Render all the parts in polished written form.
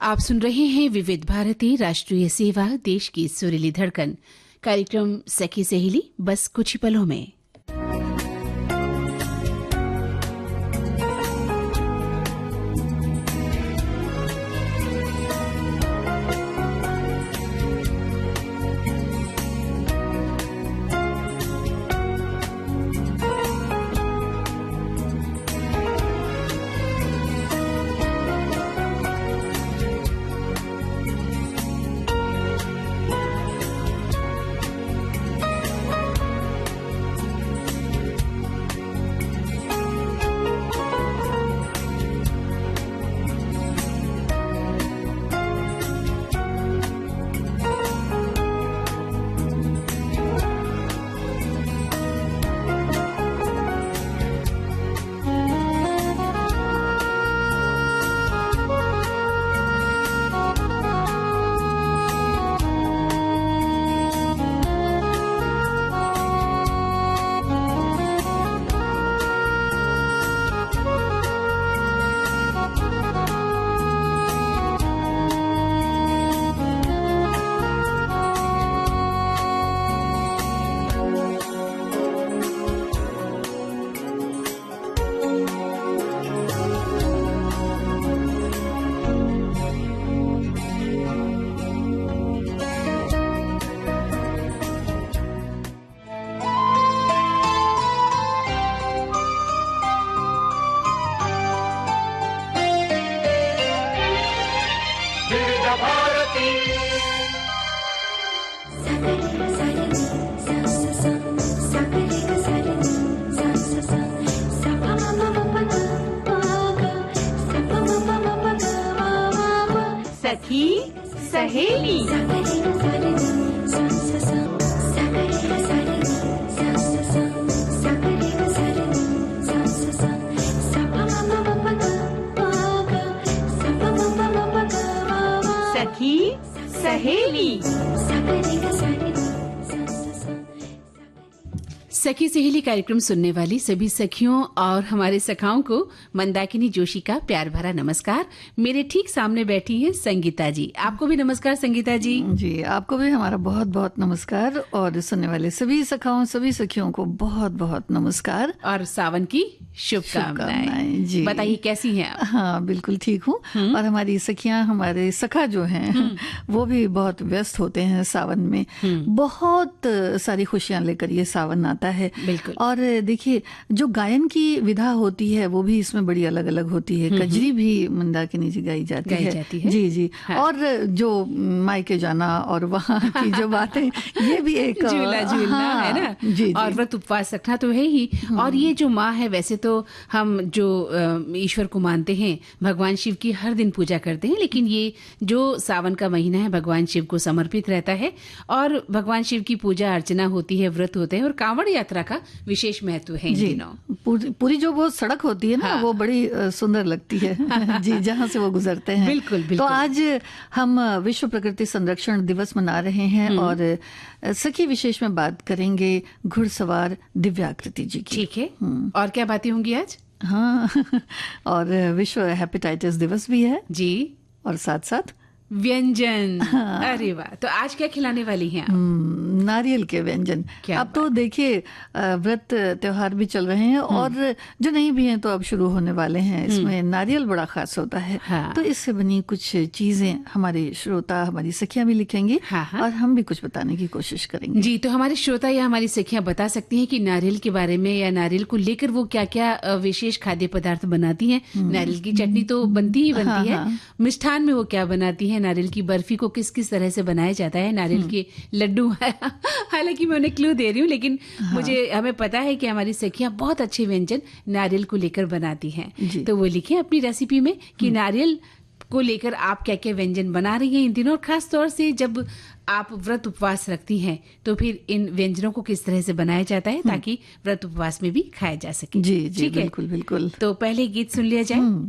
आप सुन रहे हैं विविध भारती राष्ट्रीय सेवा देश की सुरीली धड़कन। कार्यक्रम सखी सहेली बस कुछ ही पलों में। सखी सहेली। सखी सहेली। सखी सहेली कार्यक्रम सुनने वाली सभी सखियों और हमारे सखाओं को मंदाकिनी जोशी का प्यार भरा नमस्कार। मेरे ठीक सामने बैठी हैं संगीता जी। आपको भी नमस्कार संगीता जी। जी आपको भी हमारा बहुत बहुत नमस्कार और सुनने वाले सभी सखाओं सभी सखियों को बहुत बहुत नमस्कार और सावन की शुभकामनाएं। जी बताइए कैसी हैं आप? हाँ बिल्कुल ठीक हूँ। और हमारी सखियां हमारे सखा जो हैं वो भी बहुत व्यस्त होते हैं सावन में। बहुत सारी खुशियां लेकर ये सावन आता है। बिल्कुल। और देखिए जो गायन की विधा होती है वो भी इसमें बड़ी अलग अलग होती है। कजरी भी मंदाकिनी जी गाई जाती है। जी जी। हाँ। और जो मायके जाना और वहाँ की जो बातें ये भी एक झूला झूलना है ना। जी और व्रत उपवास रखना तो है ही। और ये जो माँ है वैसे तो हम जो ईश्वर को मानते हैं, भगवान शिव की हर दिन पूजा करते हैं, लेकिन ये जो सावन का महीना है भगवान शिव को समर्पित रहता है और भगवान शिव की पूजा अर्चना होती है, व्रत होते हैं और कांवड़ यात्रा का विशेष महत्व है इन दिनों। पूरी जो वो सड़क होती है ना। हाँ। वो बड़ी सुंदर लगती है। जी जहाँ से वो गुजरते हैं। बिल्कुल बिल्कुल। तो आज हम विश्व प्रकृति संरक्षण दिवस मना रहे हैं और सखी विशेष में बात करेंगे घुड़सवार दिव्याकृति जी की। ठीक है। और क्या बातें होंगी आज? हाँ और विश्व हेपेटाइटिस दिवस भी है जी। और साथ साथ व्यंजन। हाँ। अरे वाह। तो आज क्या खिलाने वाली हैं आप? नारियल के व्यंजन। अब तो देखिए व्रत त्योहार भी चल रहे हैं और जो नहीं भी हैं तो अब शुरू होने वाले हैं। इसमें नारियल बड़ा खास होता है। हाँ। तो इससे बनी कुछ चीजें हमारे श्रोता हमारी सखियां भी लिखेंगी। हाँ। और हम भी कुछ बताने की कोशिश करेंगे। जी तो हमारे श्रोता या हमारी सखियां बता सकती हैं कि नारियल के बारे में या नारियल को लेकर वो क्या क्या विशेष खाद्य पदार्थ बनाती हैं। नारियल की चटनी तो बनती ही बनती है। मिष्ठान में वो क्या बनाती है, नारियल की बर्फी को किस किस तरह से बनाया जाता है, नारियल के लड्डू। हालांकि मैं उन्हें क्लू दे रही हूँ, लेकिन हमें पता है कि हमारी सखियां बहुत अच्छे व्यंजन नारियल को लेकर बनाती हैं। तो वो लिखें अपनी रेसिपी में कि नारियल को लेकर आप क्या क्या व्यंजन बना रही हैं इन दिनों। और खास तौर से जब आप व्रत उपवास रखती हैं तो फिर इन व्यंजनों को किस तरह से बनाया जाता है ताकि व्रत उपवास में भी खाया जा सके। जी जी बिल्कुल बिल्कुल। तो पहले गीत सुन लिया जाए।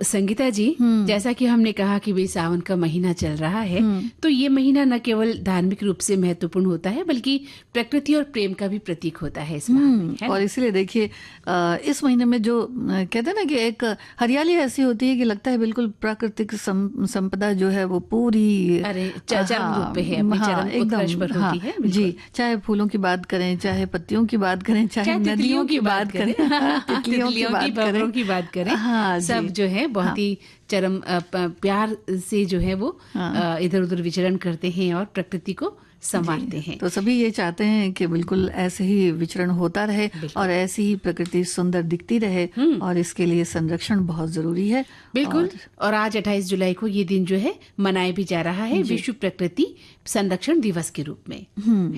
संगीता जी, जैसा कि हमने कहा कि भाई सावन का महीना चल रहा है, तो ये महीना न केवल धार्मिक रूप से महत्वपूर्ण होता है बल्कि प्रकृति और प्रेम का भी प्रतीक होता है इस माह में, है और इसलिए देखिए इस महीने में जो कहते हैं ना कि एक हरियाली ऐसी होती है कि लगता है बिल्कुल प्राकृतिक संपदा जो है वो पूरी चरम रूप पे है, अपनी चरम उत्कर्ष पर होती है। जी, चाहे फूलों की बात करें, चाहे पत्तियों की बात करें, चाहे नदियों की बात करें, तितलियों की बात करें, सब जो है बहुत ही चरम प्यार से जो है वो इधर उधर विचरण करते हैं और प्रकृति को संवारते हैं। तो सभी ये चाहते हैं कि बिल्कुल ऐसे ही विचरण होता रहे और ऐसी ही प्रकृति सुंदर दिखती रहे, और इसके लिए संरक्षण बहुत जरूरी है। बिल्कुल। और आज 28 जुलाई को ये दिन जो है मनाया भी जा रहा है विश्व प्रकृति संरक्षण दिवस के रूप में,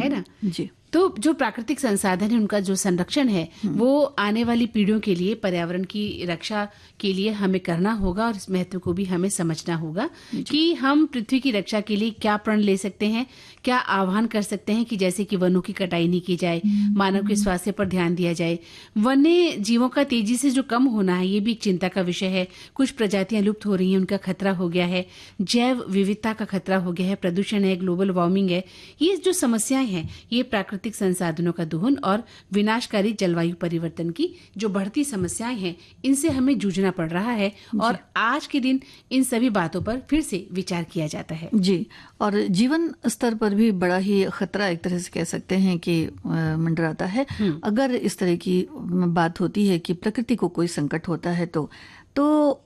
है ना जी। तो जो प्राकृतिक संसाधन है उनका जो संरक्षण है वो आने वाली पीढ़ियों के लिए, पर्यावरण की रक्षा के लिए हमें करना होगा, और इस महत्व को भी हमें समझना होगा कि हम पृथ्वी की रक्षा के लिए क्या प्रण ले सकते हैं, क्या आह्वान कर सकते हैं कि जैसे कि वनों की कटाई नहीं की जाए, मानव के स्वास्थ्य पर ध्यान दिया जाए, वन्य जीवों का तेजी से जो कम होना है ये भी एक चिंता का विषय है, कुछ प्रजातियां लुप्त हो रही हैं, उनका खतरा हो गया है, जैव विविधता का खतरा हो गया है, प्रदूषण है, ग्लोबल वार्मिंग है, ये जो समस्याएं हैं ये प्राकृतिक संसाधनों का दोहन और विनाशकारी जलवायु परिवर्तन की जो बढ़ती समस्याएं हैं इनसे हमें जूझना पड़ रहा है, और आज के दिन इन सभी बातों पर फिर से विचार किया जाता है। जी, और जीवन स्तर पर भी बड़ा ही खतरा एक तरह से कह सकते हैं कि मंडराता है। अगर इस तरह की बात होती है कि प्रकृति को कोई संकट होता है तो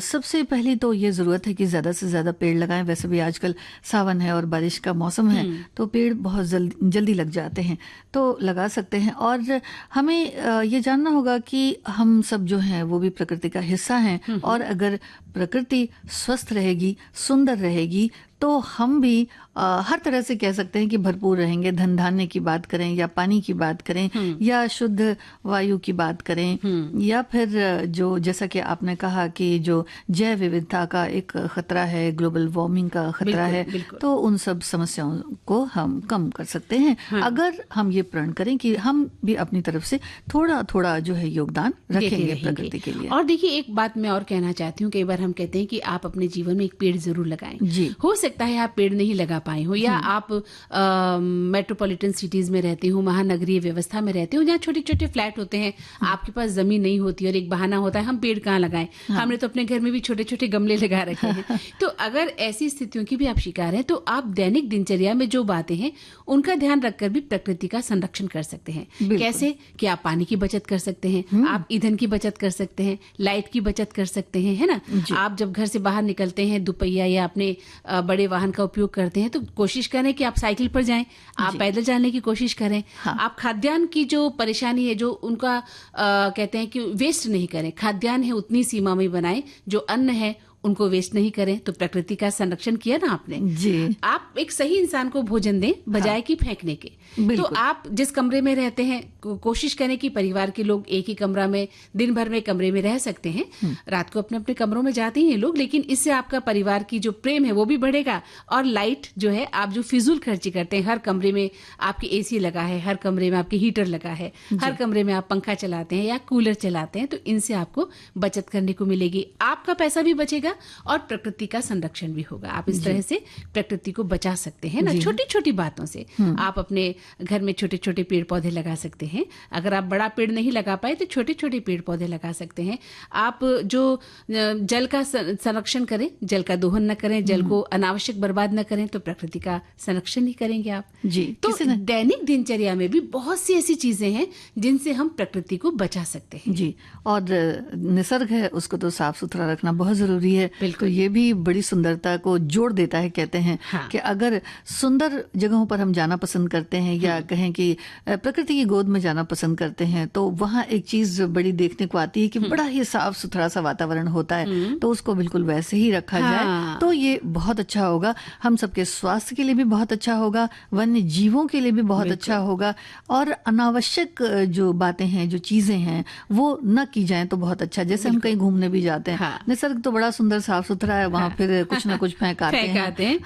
सबसे पहली तो ये ज़रूरत है कि ज़्यादा से ज़्यादा पेड़ लगाएं। वैसे भी आजकल सावन है और बारिश का मौसम है, तो पेड़ बहुत जल्दी लग जाते हैं, तो लगा सकते हैं। और हमें ये जानना होगा कि हम सब जो हैं वो भी प्रकृति का हिस्सा हैं, और अगर प्रकृति स्वस्थ रहेगी, सुंदर रहेगी, तो हम भी हर तरह से कह सकते हैं कि भरपूर रहेंगे। धन धान्य की बात करें या पानी की बात करें या शुद्ध वायु की बात करें, या फिर जो जैसा कि आपने कहा कि जो जैव विविधता का एक खतरा है, ग्लोबल वार्मिंग का खतरा है, तो उन सब समस्याओं को हम कम कर सकते हैं अगर हम ये प्रण करें कि हम भी अपनी तरफ से थोड़ा थोड़ा जो है योगदान रखेंगे प्रकृति के लिए। और देखिए एक बात मैं और कहना चाहती हूँ, कई बार हम कहते हैं कि आप अपने जीवन में एक पेड़ जरूर लगाएं। जी, हो सकता है आप पेड़ नहीं लगा पाए हो, या आप मेट्रोपॉलिटन सिटीज में रहते हो, महानगरीय व्यवस्था में रहते हो, जहाँ छोटे छोटे फ्लैट होते हैं, आपके पास जमीन नहीं होती और एक बहाना होता है हम पेड़ कहाँ लगाएं, हमने तो अपने घर में भी छोटे छोटे गमले लगा रखे हैं। तो अगर ऐसी स्थितियों की भी आप शिकार हैं तो आप दैनिक दिनचर्या में जो बातें हैं उनका ध्यान रखकर भी प्रकृति का संरक्षण कर सकते हैं। कैसे कि आप पानी की बचत कर सकते हैं, आप ईंधन की बचत कर सकते हैं, लाइट की बचत कर सकते हैं, है ना। आप जब घर से बाहर निकलते हैं, दुपहिया या अपने बड़े वाहन का उपयोग करते हैं, तो कोशिश करें कि आप साइकिल पर जाएं, आप पैदल जाने की कोशिश करें। आप खाद्यान्न की जो परेशानी है, जो उनका कहते हैं कि वेस्ट नहीं करें, खाद्यान्न है उतनी सीमा में बनाएं, जो अन्न है उनको वेस्ट नहीं करें। तो प्रकृति का संरक्षण किया ना आपने जी। आप एक सही इंसान को भोजन दें बजाय कि फेंकने के। तो आप जिस कमरे में रहते हैं कोशिश करें कि परिवार के लोग एक ही कमरा में दिन भर में कमरे में रह सकते हैं, रात को अपने अपने कमरों में जाते हैं लोग, लेकिन इससे आपका परिवार की जो प्रेम है वो भी बढ़ेगा। और लाइट जो है, आप जो फिजूल खर्ची करते हैं, हर कमरे में आपके एसी लगा है, हर कमरे में आपके हीटर लगा है, हर कमरे में आप पंखा चलाते हैं या कूलर चलाते हैं, तो इनसे आपको बचत करने को मिलेगी, आपका पैसा भी बचेगा और प्रकृति का संरक्षण भी होगा। आप इस तरह से प्रकृति को बचा सकते हैं ना, छोटी छोटी बातों से। आप अपने घर में छोटे छोटे पेड़ पौधे लगा सकते हैं। अगर आप बड़ा पेड़ नहीं लगा पाए तो छोटे छोटे पेड़ पौधे लगा सकते हैं। आप जो जल का संरक्षण करें, जल का दोहन न करें, जल को अनावश्यक बर्बाद न करें, तो प्रकृति का संरक्षण ही करेंगे आप जी। तो दैनिक दिनचर्या में भी बहुत सी ऐसी चीजें हैं जिनसे हम प्रकृति को बचा सकते हैं जी। और निसर्ग है उसको तो साफ सुथरा रखना बहुत जरूरी है। तो ये भी बड़ी सुंदरता को जोड़ देता है। कहते हैं कि अगर सुंदर जगहों पर हम जाना पसंद करते हैं या कहें कि प्रकृति की गोद में जाना पसंद करते हैं, तो वहाँ एक चीज बड़ी देखने को आती है कि बड़ा ही साफ सुथरा सा वातावरण होता है, तो उसको बिल्कुल वैसे ही रखा जाए तो ये बहुत अच्छा होगा। हम सबके स्वास्थ्य के लिए भी बहुत अच्छा होगा, वन्य जीवों के लिए भी बहुत अच्छा होगा, और अनावश्यक जो बातें हैं, जो चीजें हैं, वो न की जाएं तो बहुत अच्छा। जैसे हम कहीं घूमने भी जाते हैं, निसर्ग तो बड़ा सुंदर साफ सुथरा है, वहाँ फिर कुछ ना कुछ फेंकाते हैं।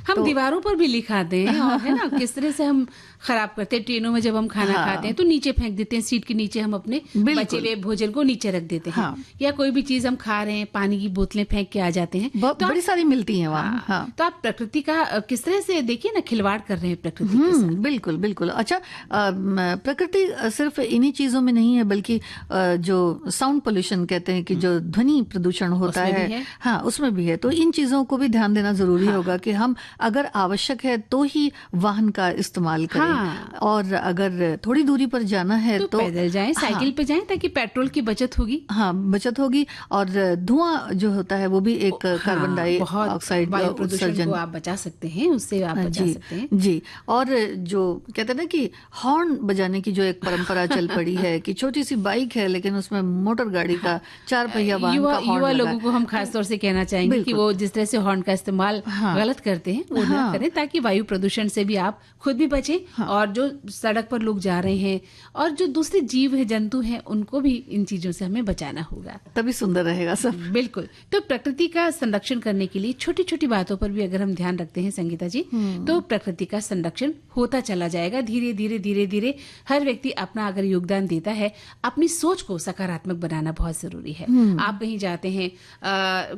हम दीवारों पर भी लिखाते हैं, और है ना किस तरह से हम खराब करते हैं। ट्रेनों में जब हम खाना खाते हैं तो नीचे फेंक देते हैं, सीट के नीचे हम अपने बचे हुए भोजन को नीचे रख देते हैं। या कोई भी चीज हम खा रहे हैं, पानी की बोतलें फेंक के आ जाते हैं, तो बड़ी सारी मिलती हैं वहाँ। तो आप प्रकृति का किस तरह से देखिए ना, खिलवाड़ कर रहे हैं प्रकृति के साथ। बिल्कुल बिल्कुल। अच्छा, प्रकृति सिर्फ इन्हीं चीजों में नहीं है, बल्कि जो साउंड पोल्यूशन कहते हैं कि जो ध्वनि प्रदूषण होता है, हाँ, उसमें भी है। तो इन चीजों को भी ध्यान देना जरूरी होगा कि हम अगर आवश्यक है तो ही वाहन का इस्तेमाल करें, और अगर थोड़ी दूरी पर जाना है तो पैदल जाएं, साइकिल पे जाएं, ताकि पेट्रोल की बचत होगी। हाँ, बचत होगी। और धुआं जो होता है वो भी एक कार्बन डाइऑक्साइड वायु प्रदूषण को आप बचा सकते हैं, उससे आप बचा सकते हैं जी। और जो कहते हैं ना कि हॉर्न बजाने की जो एक परंपरा चल पड़ी है कि छोटी सी बाइक है लेकिन उसमें मोटर गाड़ी का 4 पहिया वाहन का हॉर्न युवा लोगों को हम खासतौर से कहना चाहेंगे कि वो जिस तरह से हॉर्न का इस्तेमाल गलत करते हैं वो ना करें, ताकि वायु प्रदूषण से भी आप खुद भी बचें, और जो सड़क पर लोग जा रहे हैं और जो दूसरे जीव है, जंतु हैं, उनको भी इन चीजों से हमें बचाना होगा, तभी सुंदर रहेगा सब। बिल्कुल। तो प्रकृति का संरक्षण करने के लिए छोटी छोटी बातों पर भी अगर हम ध्यान रखते हैं संगीता जी, तो प्रकृति का संरक्षण होता चला जाएगा। धीरे धीरे धीरे धीरे हर व्यक्ति अपना अगर योगदान देता है, अपनी सोच को सकारात्मक बनाना बहुत जरूरी है। आप कहीं जाते हैं,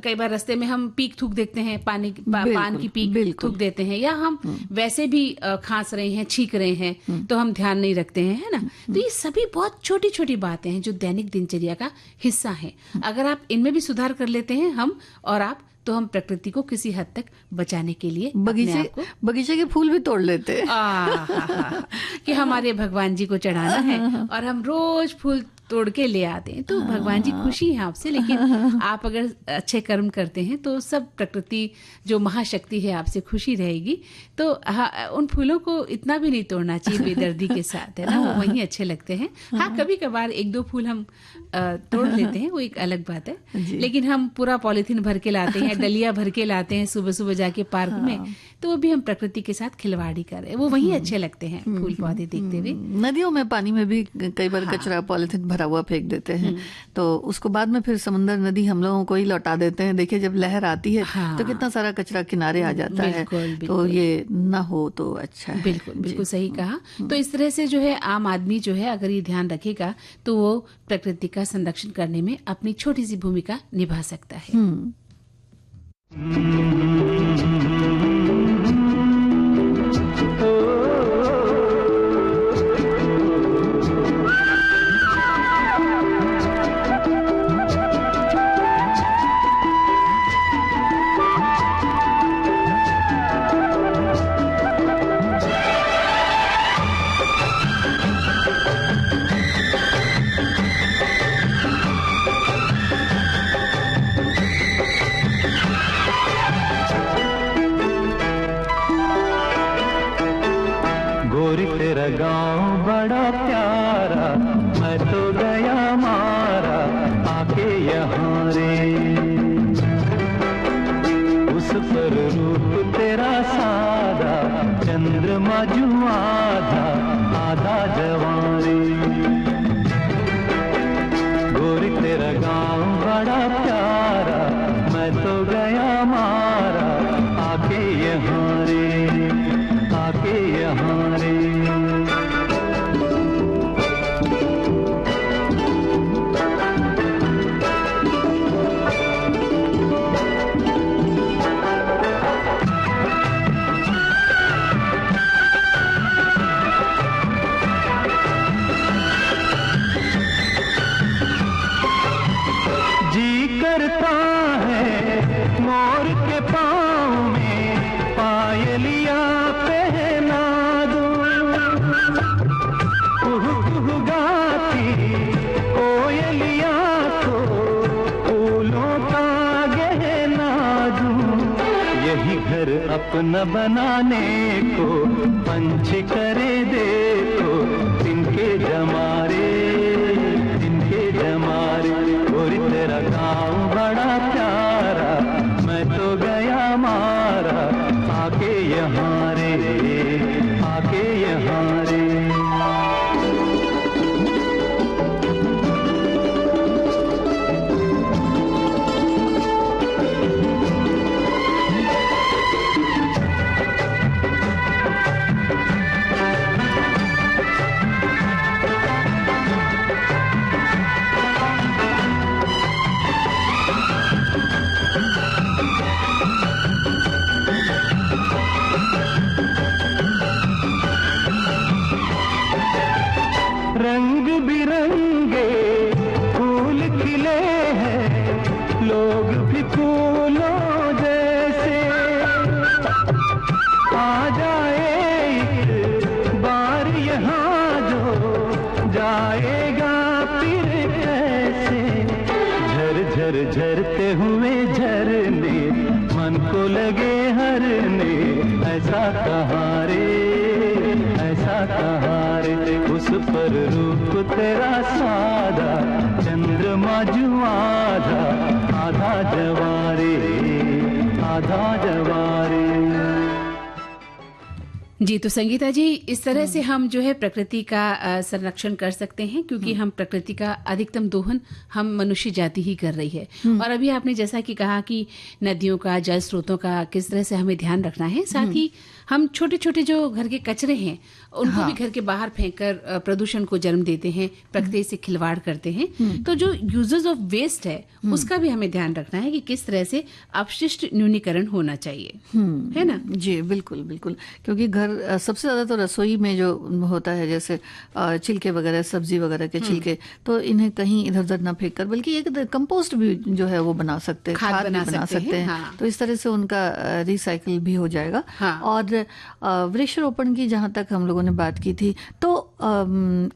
कई बार रास्ते में हम पीक थूक देखते हैं, पान की पीक थूक देते हैं, या हम वैसे भी खांस रहे हैं, छींक रहे हैं, तो हम ध्यान नहीं रखते हैं, है ना। तो ये सभी बहुत छोटी छोटी बातें हैं जो दैनिक दिनचर्या का हिस्सा है। अगर आप इनमें भी सुधार कर लेते हैं, हम और आप, तो हम प्रकृति को किसी हद तक बचाने के लिए बगीचे के फूल भी तोड़ लेते हैं कि हमारे भगवान जी को चढ़ाना है और हम रोज फूल तोड़ के ले आते हैं, तो भगवान जी खुशी हैं आपसे। लेकिन आप अगर अच्छे कर्म करते हैं तो सब प्रकृति जो महाशक्ति है आपसे खुशी रहेगी। तो उन फूलों को इतना भी नहीं तोड़ना चाहिए बेदर्दी के साथ, है ना, वो वहीं अच्छे लगते हैं। हाँ, कभी कभार 1-2 फूल हम तोड़ लेते हैं, वो एक अलग बात है, लेकिन हम पूरा पॉलीथीन भर के लाते हैं, डलिया भर के लाते हैं सुबह सुबह जाके पार्क में, तो वो भी हम प्रकृति के साथ खिलवाड़ी कर रहे हैं, वो वहीं अच्छे लगते हैं फूल पौधे देखते हुए। नदियों में, पानी में भी कई बार कचरा पॉलीथीन भरा हुआ फेंक देते हैं, तो उसको बाद में फिर समुद्र नदी हम लोगों को ही लौटा देते हैं। देखिए, जब लहर आती है तो कितना सारा कचरा किनारे आ जाता है, तो ये ना हो तो अच्छा है। बिल्कुल बिल्कुल सही कहा। तो इस तरह से जो है आम आदमी जो है अगर ये ध्यान रखेगा तो वो प्रकृति का संरक्षण करने में अपनी छोटी सी भूमिका निभा सकता है। गाँव बड़ा प्यारा, मैं तो गया मारा आके यहाँ रे। उस पर रूप तेरा सादा, चंद्रमा जू आधा आधा जवान रे। गोरी तेरा गाँव बड़ा प्यारा, मैं तो गया मारा आके यहाँ रे, आके यहाँ रे। अपना बनाने को पंछी करे देखो, तिनके जमारे, तिनके जमारे। और तेरा गाँव बड़ा प्यारा, मैं तो गया मारा आके यहाँ रे, आके यहाँ रे। रंग बिरंगे फूल खिले हैं, लोग भी फूलों जैसे। आ जाए एक बार यहाँ जो जाएगा फिर कैसे। झर झर झरते हुए झरने मन को लगे हरने, ऐसा कहाँ रे, ऐसा कहाँ रे। उस पर रूप तेरा सादा, चंद्रमा जो आधा, आधा जवारे, आधा जवारे। जी, तो संगीता जी, इस तरह से हम जो है प्रकृति का संरक्षण कर सकते हैं, क्योंकि हम प्रकृति का अधिकतम दोहन हम मनुष्य जाति ही कर रही है। और अभी आपने जैसा कि कहा कि नदियों का, जल स्रोतों का किस तरह से हमें ध्यान रखना है, साथ ही हम छोटे छोटे जो घर के कचरे हैं उनको भी घर के बाहर फेंककर प्रदूषण को जन्म देते हैं, प्रकृति से खिलवाड़ करते हैं। तो जो यूजेस ऑफ वेस्ट है उसका भी हमें ध्यान रखना है कि किस तरह से अपशिष्ट न्यूनीकरण होना चाहिए, है ना? जी बिल्कुल बिल्कुल, क्योंकि घर सबसे ज्यादा तो रसोई में जो होता है, जैसे छिलके वगैरह, सब्जी वगैरह के छिलके, तो इन्हें कहीं इधर उधर ना फेंक कर, बल्कि एक कंपोस्ट भी जो है वो बना सकते हैं, खाद बना सकते हैं। हाँ। तो इस तरह से उनका रिसाइकिल भी हो जाएगा। हाँ। और वृक्षारोपण की जहाँ तक हम लोगों ने बात की थी, तो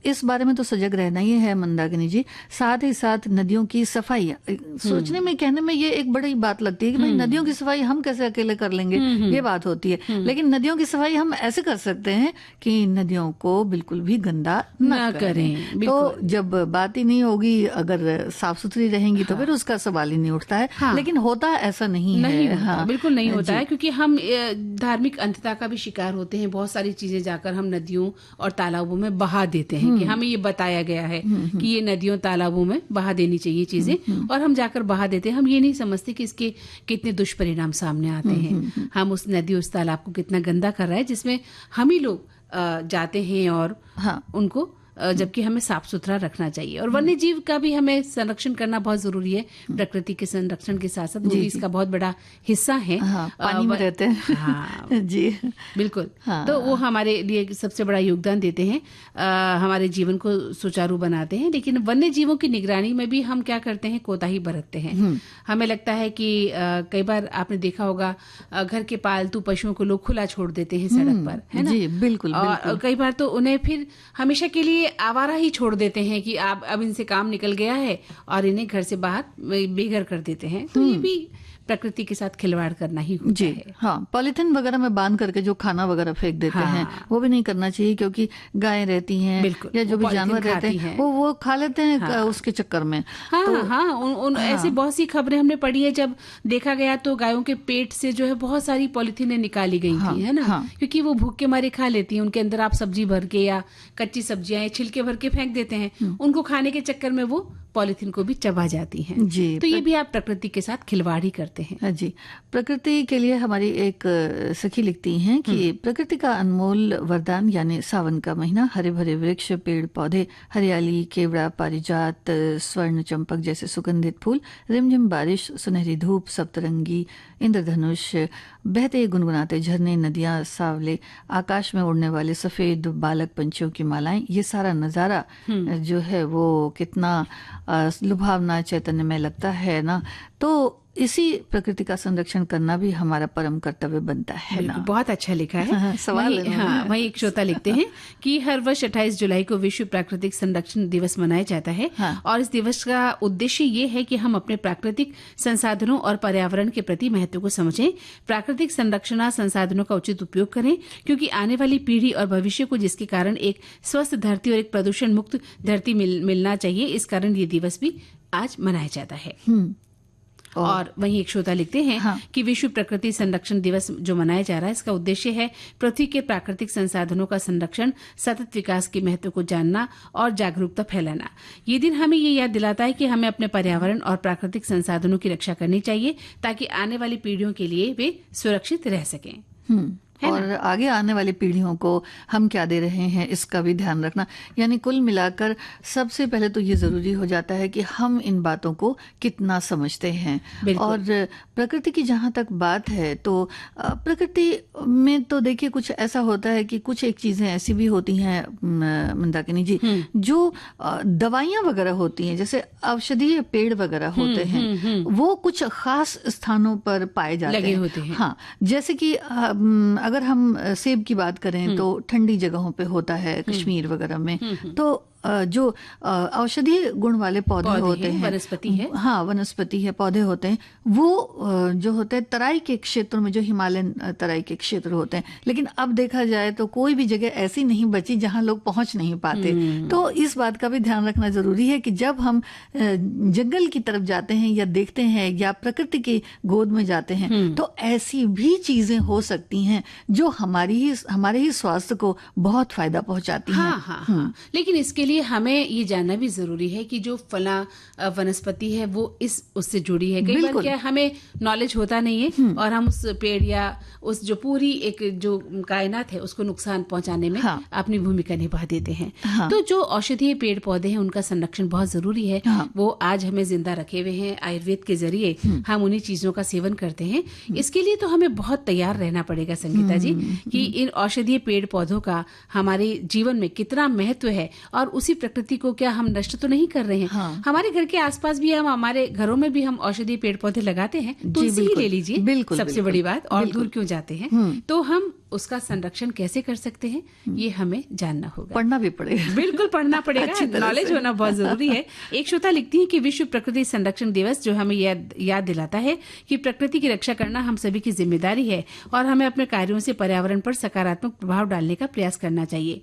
इस बारे में तो सजग रहना ही है मंदाकिनी जी। साथ ही साथ नदियों की सफाई, सोचने में, कहने में ये एक बड़ी बात लगती है कि भाई नदियों की सफाई हम कैसे अकेले कर लेंगे, ये बात होती है। लेकिन नदियों की सफाई हम ऐसे कर सकते हैं कि नदियों को बिल्कुल भी गंदा न करें। तो जब बात ही नहीं होगी, अगर साफ सुथरी रहेंगी तो फिर उसका सवाल ही नहीं उठता है। लेकिन होता ऐसा नहीं है। हाँ, बिल्कुल नहीं होता है, क्योंकि हम धार्मिक अंधता का भी शिकार होते हैं। बहुत सारी चीजें जाकर हम नदियों और तालाबों में बहा देते हैं कि हमें ये बताया गया है कि ये नदियों तालाबों में बहा देनी चाहिए चीजें, और हम जाकर बहा देते हैं। हम ये नहीं समझते कि इसके कितने दुष्परिणाम सामने आते हैं। हम उस नदी, उस तालाब को कितना गंदा कर रहा है, जिसमें हम ही लोग जाते हैं और उनको, जबकि हमें साफ सुथरा रखना चाहिए। और वन्य जीव का भी हमें संरक्षण करना बहुत जरूरी है। प्रकृति के संरक्षण के साथ साथ वो भी इसका बहुत बड़ा हिस्सा है। पानी में रहते हैं। हाँ, जी बिल्कुल। तो वो हमारे लिए सबसे बड़ा योगदान देते हैं, हमारे जीवन को सुचारू बनाते हैं। लेकिन वन्य जीवों की निगरानी में भी हम क्या करते हैं, कोताही बरतते हैं। हमें लगता है कि कई बार आपने देखा होगा, घर के पालतू पशुओं को लोग खुला छोड़ देते हैं सड़क पर, है ना? जी बिल्कुल। और कई बार तो उन्हें फिर हमेशा के लिए आवारा ही छोड़ देते हैं कि आप अब इनसे काम निकल गया है, और इन्हें घर से बाहर बेघर कर देते हैं। तो ये भी प्रकृति के साथ खिलवाड़ करना ही होता है। हाँ, पॉलिथीन वगैरह में बांध करके जो खाना वगैरह फेंक देते हैं, वो भी नहीं करना चाहिए, क्योंकि गायें रहती हैं या जो भी जानवर रहते हैं वो खा लेते हैं उसके चक्कर में। ऐसी बहुत सी खबरें हमने पढ़ी है, जब देखा गया तो गायों के पेट से जो है बहुत सारी पॉलिथीनें निकाली गई थी, है ना? क्योंकि वो भूख के मारे खा लेती हैं। उनके अंदर आप सब्जी भर के या कच्ची सब्जियां, छिलके भर के फेंक देते हैं। उनको खाने के चक्कर में वो पॉलिथीन को भी चबा जाती हैं। जी, तो ये भी आप प्रकृति के साथ खिलवाड़ ही करते हैं। जी, प्रकृति के लिए हमारी एक सखी लिखती हैं कि प्रकृति का अनमोल वरदान यानी सावन का महीना, हरे भरे वृक्ष, पेड़ पौधे, हरियाली, केवड़ा, पारिजात, स्वर्ण चंपक जैसे सुगंधित फूल, रिमझिम बारिश, सुनहरी धूप, सप्तरंगी इंद्रधनुष, बहते गुनगुनाते झरने, नदियां, सावले, आकाश में उड़ने वाले सफेद बालक पंछियों की मालाएं, ये सारा नजारा जो है वो कितना लुभावना, चैतन्यमय लगता है ना। तो इसी प्रकृति का संरक्षण करना भी हमारा परम कर्तव्य बनता है ना। बहुत अच्छा लिखा है। सवाल वही एक श्रोता लिखते हैं कि हर वर्ष 28 जुलाई को विश्व प्राकृतिक संरक्षण दिवस मनाया जाता है। और इस दिवस का उद्देश्य ये है कि हम अपने प्राकृतिक संसाधनों और पर्यावरण के प्रति महत्व को समझें, प्राकृतिक संरक्षण संसाधनों का उचित उपयोग करें, क्योंकि आने वाली पीढ़ी और भविष्य को जिसके कारण एक स्वस्थ धरती और एक प्रदूषण मुक्त धरती मिलना चाहिए, इस कारण ये दिवस भी आज मनाया जाता है। और वहीं एक श्रोता लिखते हैं कि विश्व प्रकृति संरक्षण दिवस जो मनाया जा रहा है, इसका उद्देश्य है पृथ्वी के प्राकृतिक संसाधनों का संरक्षण, सतत विकास के महत्व को जानना और जागरूकता फैलाना। ये दिन हमें ये याद दिलाता है कि हमें अपने पर्यावरण और प्राकृतिक संसाधनों की रक्षा करनी चाहिए, ताकि आने वाली पीढ़ियों के लिए वे सुरक्षित रह सकें। और आगे आने वाली पीढ़ियों को हम क्या दे रहे हैं इसका भी ध्यान रखना। यानी कुल मिलाकर सबसे पहले तो ये ज़रूरी हो जाता है कि हम इन बातों को कितना समझते हैं। और प्रकृति की जहाँ तक बात है तो प्रकृति में तो देखिए कुछ ऐसा होता है कि कुछ एक चीज़ें ऐसी भी होती हैं मंदाकिनी जी, जो दवाइयाँ वगैरह होती हैं, जैसे औषधीय पेड़ वगैरह होते हैं, वो कुछ खास स्थानों पर पाए जाते हैं। हाँ, जैसे कि अगर हम सेब की बात करें तो ठंडी जगहों पे होता है, कश्मीर वगैरह में। तो जो औषधीय गुण वाले पौधे होते हैं, वनस्पति है, हाँ वनस्पति है, पौधे होते हैं, वो जो होते हैं तराई के क्षेत्रों में, जो हिमालयन तराई के क्षेत्र होते हैं। लेकिन अब देखा जाए तो कोई भी जगह ऐसी नहीं बची जहां लोग पहुंच नहीं पाते। तो इस बात का भी ध्यान रखना जरूरी है कि जब हम जंगल की तरफ जाते हैं या देखते हैं या प्रकृति की गोद में जाते हैं तो ऐसी भी चीजें हो सकती हैं जो हमारे ही स्वास्थ्य को बहुत फायदा पहुंचाती हैं। हाँ। लेकिन इसके लिए हमें ये जानना भी जरूरी है कि जो फला वनस्पति है वो उससे जुड़ी है। कई बार क्या हमें नॉलेज होता नहीं है और हम उस पेड़ या उस जो पूरी एक जो कायनात है उसको नुकसान पहुंचाने में अपनी भूमिका निभा देते हैं। तो जो औषधीय पेड़ पौधे हैं उनका संरक्षण बहुत जरूरी है। वो आज हमें जिंदा रखे हुए हैं, आयुर्वेद के जरिए हम उन्हीं चीजों का सेवन करते हैं। इसके लिए तो हमें बहुत तैयार रहना पड़ेगा संगीता जी कि इन औषधीय पेड़ पौधों का हमारे जीवन में कितना महत्व है और उसी प्रकृति को क्या हम नष्ट तो नहीं कर रहे हैं। हमारे घर के आसपास भी हम, हमारे घरों में भी हम औषधीय पेड़ पौधे लगाते हैं। तुलसी ही ले लीजिए, सबसे बड़ी बात, और दूर क्यों जाते हैं। तो हम उसका संरक्षण कैसे कर सकते हैं ये हमें जानना होगा, पढ़ना भी पड़ेगा। बिल्कुल पढ़ना पड़ेगा, नॉलेज होना बहुत जरूरी है। एक श्रोता लिखती है कि विश्व प्रकृति संरक्षण दिवस जो हमें याद दिलाता है कि प्रकृति की रक्षा करना हम सभी की जिम्मेदारी है और हमें अपने कार्यों से पर्यावरण पर सकारात्मक प्रभाव डालने का प्रयास करना चाहिए।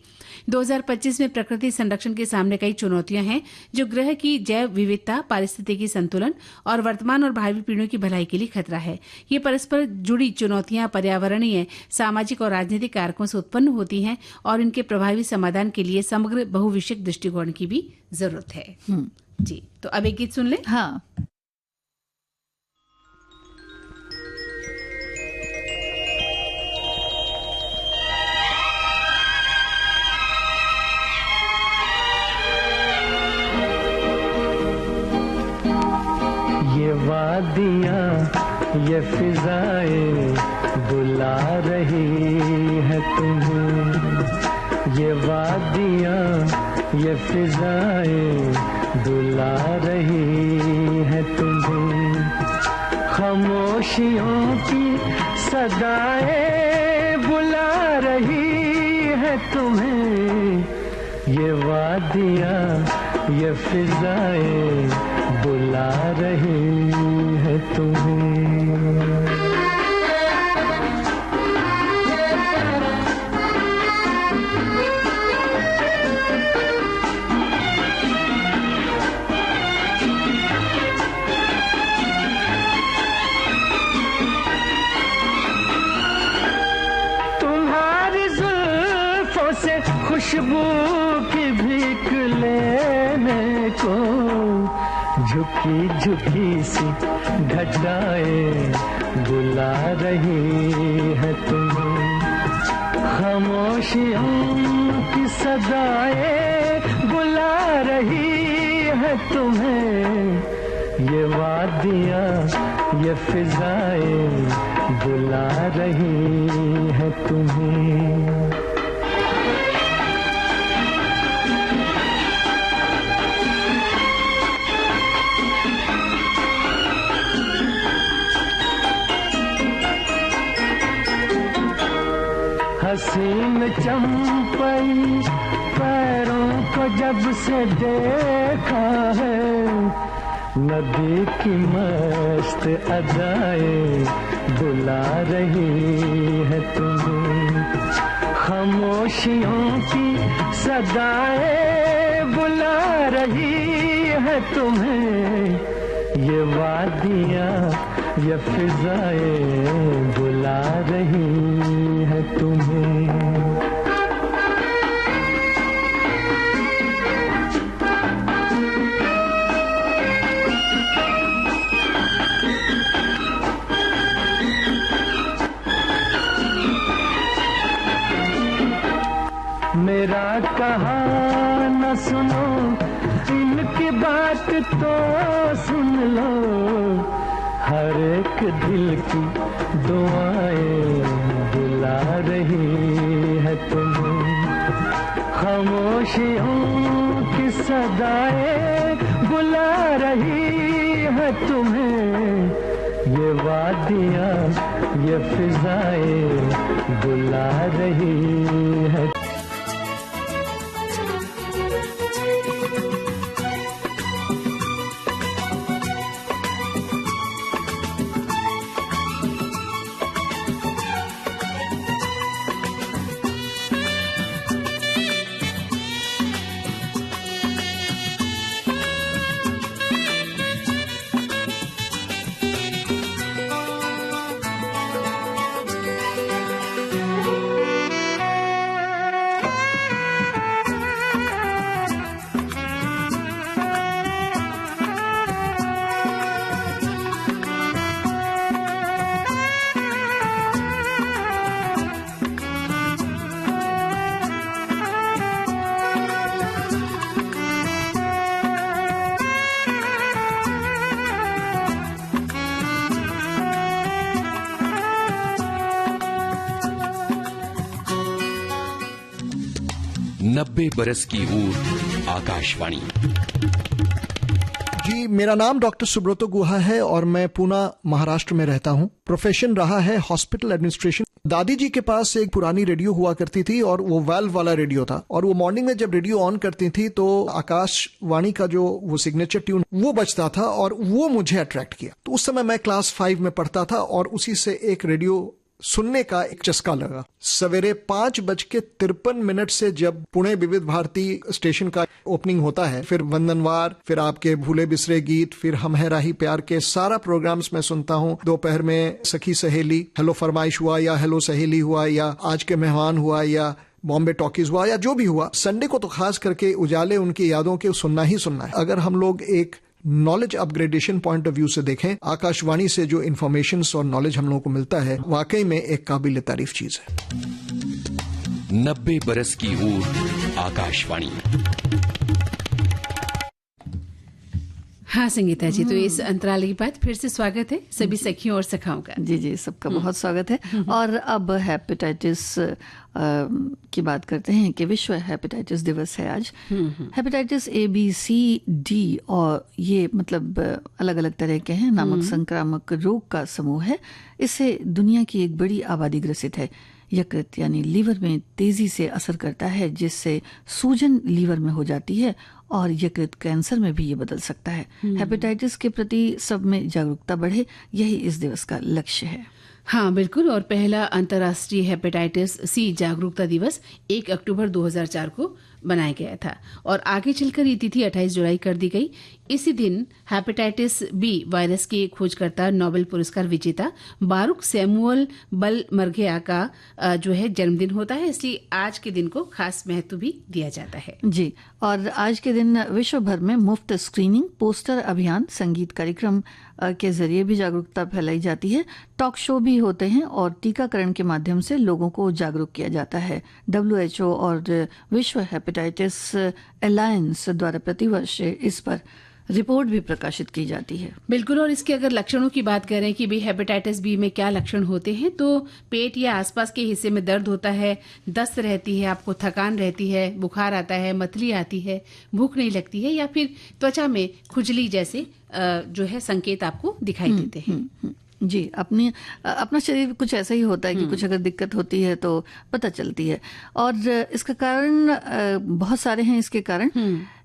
2025 में प्रकृति संरक्षण के सामने कई चुनौतियां हैं जो ग्रह की जैव विविधता, पारिस्थितिकी संतुलन और वर्तमान और भावी पीढ़ियों की भलाई के लिए खतरा है। ये परस्पर जुड़ी चुनौतियां पर्यावरणीय, सामाजिक और राजनीतिक कारकों से उत्पन्न होती हैं और इनके प्रभावी समाधान के लिए समग्र बहुविषयक दृष्टिकोण की भी जरूरत है। जी, तो अब एक गीत सुन ले। हाँ। ये वादियाँ, ये फिजाएं बुला रही है तुम्हें। ये वादियाँ, ये फिजाएं बुला रही है तुम्हें। खामोशियों की सदाएं बुला रही है तुम्हें। ये वादियाँ, ये फिजाएं बुला रही है तुम्हें। तुम्हारी जुल्फों से खुशबू की भीख लेने को झुकी झुकी सी घटाएं बुला रही है तुम्हें। खामोशियों की सदाएं बुला रही है तुम्हें। ये वादियाँ, ये फिजाएं बुला रही है तुम्हें। हसीन चंपई पैरों को जब से देखा है, नदी की मस्त अदाएं बुला रही है तुम्हें। खामोशियों की सदाएं बुला रही है तुम्हें। ये वादियाँ, ये फिजाएं बुला रही है तुम्हें। न सुनो, इनकी बात तो सुन लो, हर एक दिल की दुआएं बुला रही है तुम्हें, खामोशियों की सदाएं बुला रही है तुम्हें, ये वादियाँ ये फिजाएं बुला रही है। नब्बे बरस की ऊर आकाशवाणी। जी, मेरा नाम डॉक्टर सुब्रतो गुहा है और मैं पूना महाराष्ट्र में रहता हूँ। प्रोफेशन रहा है हॉस्पिटल एडमिनिस्ट्रेशन। दादी जी के पास एक पुरानी रेडियो हुआ करती थी और वो वाल्व वाला रेडियो था, और वो मॉर्निंग में जब रेडियो ऑन करती थी तो आकाशवाणी का जो वो सिग्नेचर ट्यून वो बजता था और वो मुझे अट्रैक्ट किया। तो उस समय मैं क्लास 5 में पढ़ता था और उसी से एक रेडियो सुनने का एक चस्का लगा। सवेरे 5:53 से जब पुणे विविध भारती स्टेशन का ओपनिंग होता है, फिर वंदनवार, फिर आपके भूले बिसरे गीत, फिर हम है राही प्यार के सारा प्रोग्राम्स मैं सुनता हूँ। दोपहर में सखी सहेली, हेलो फरमाइश हुआ या हेलो सहेली हुआ या आज के मेहमान हुआ या बॉम्बे टॉकीज हुआ या जो भी हुआ, संडे को तो खास करके उजाले उनकी यादों के सुनना ही सुनना है। अगर हम लोग एक knowledge upgradation point of view से देखें, आकाशवाणी से जो इन्फॉर्मेशन और नॉलेज हम लोगों को मिलता है वाकई में एक काबिल तारीफ चीज है। 90 बरस की ऊर आकाशवाणी। हाँ संगीता जी, तो इस अंतराल के बाद फिर से स्वागत है सभी सखियों और सखाओं का। जी जी, सबका बहुत स्वागत है। और अब हेपेटाइटिस की बात करते हैं कि विश्व हेपेटाइटिस दिवस है आज। Hepatitis A, B, C, D और ये मतलब अलग अलग तरह के हैं, नामक संक्रामक रोग का समूह है। इससे दुनिया की एक बड़ी आबादी ग्रसित है। यकृत यानी लीवर में तेजी से असर करता है, जिससे सूजन लीवर में हो जाती है और यकृत कैंसर में भी ये बदल सकता है। हेपेटाइटिस के प्रति सब में जागरूकता बढ़े, यही इस दिवस का लक्ष्य है। हाँ बिल्कुल। और पहला अंतर्राष्ट्रीय हेपेटाइटिस सी जागरूकता दिवस 1 अक्टूबर 2004 को बनाया गया था और आगे चलकर ये तिथि 28 जुलाई कर दी गई। इसी दिन हेपेटाइटिस बी वायरस के खोजकर्ता, नोबेल पुरस्कार विजेता बारूक सैमुअल बलमर्घिया का जो है जन्मदिन होता है, इसलिए आज के दिन को खास महत्व भी दिया जाता है। जी, और आज के दिन विश्व भर में मुफ्त स्क्रीनिंग, पोस्टर अभियान, संगीत कार्यक्रम के जरिए भी जागरूकता फैलाई जाती है। टॉक शो भी होते हैं और टीकाकरण के माध्यम से लोगों को जागरूक किया जाता है। WHO और विश्व हेपेटाइटिस अलायंस द्वारा प्रतिवर्ष इस पर रिपोर्ट भी प्रकाशित की जाती है। बिल्कुल। और इसके अगर लक्षणों की बात करें कि भाई हेपेटाइटिस बी में क्या लक्षण होते हैं, तो पेट या आसपास के हिस्से में दर्द होता है, दस्त रहती है, आपको थकान रहती है, बुखार आता है, मतली आती है, भूख नहीं लगती है, या फिर त्वचा में खुजली जैसे जो है संकेत आपको दिखाई देते हैं। जी, अपना शरीर कुछ ऐसा ही होता है कि कुछ अगर दिक्कत होती है तो पता चलती है। और इसका कारण बहुत सारे हैं। इसके कारण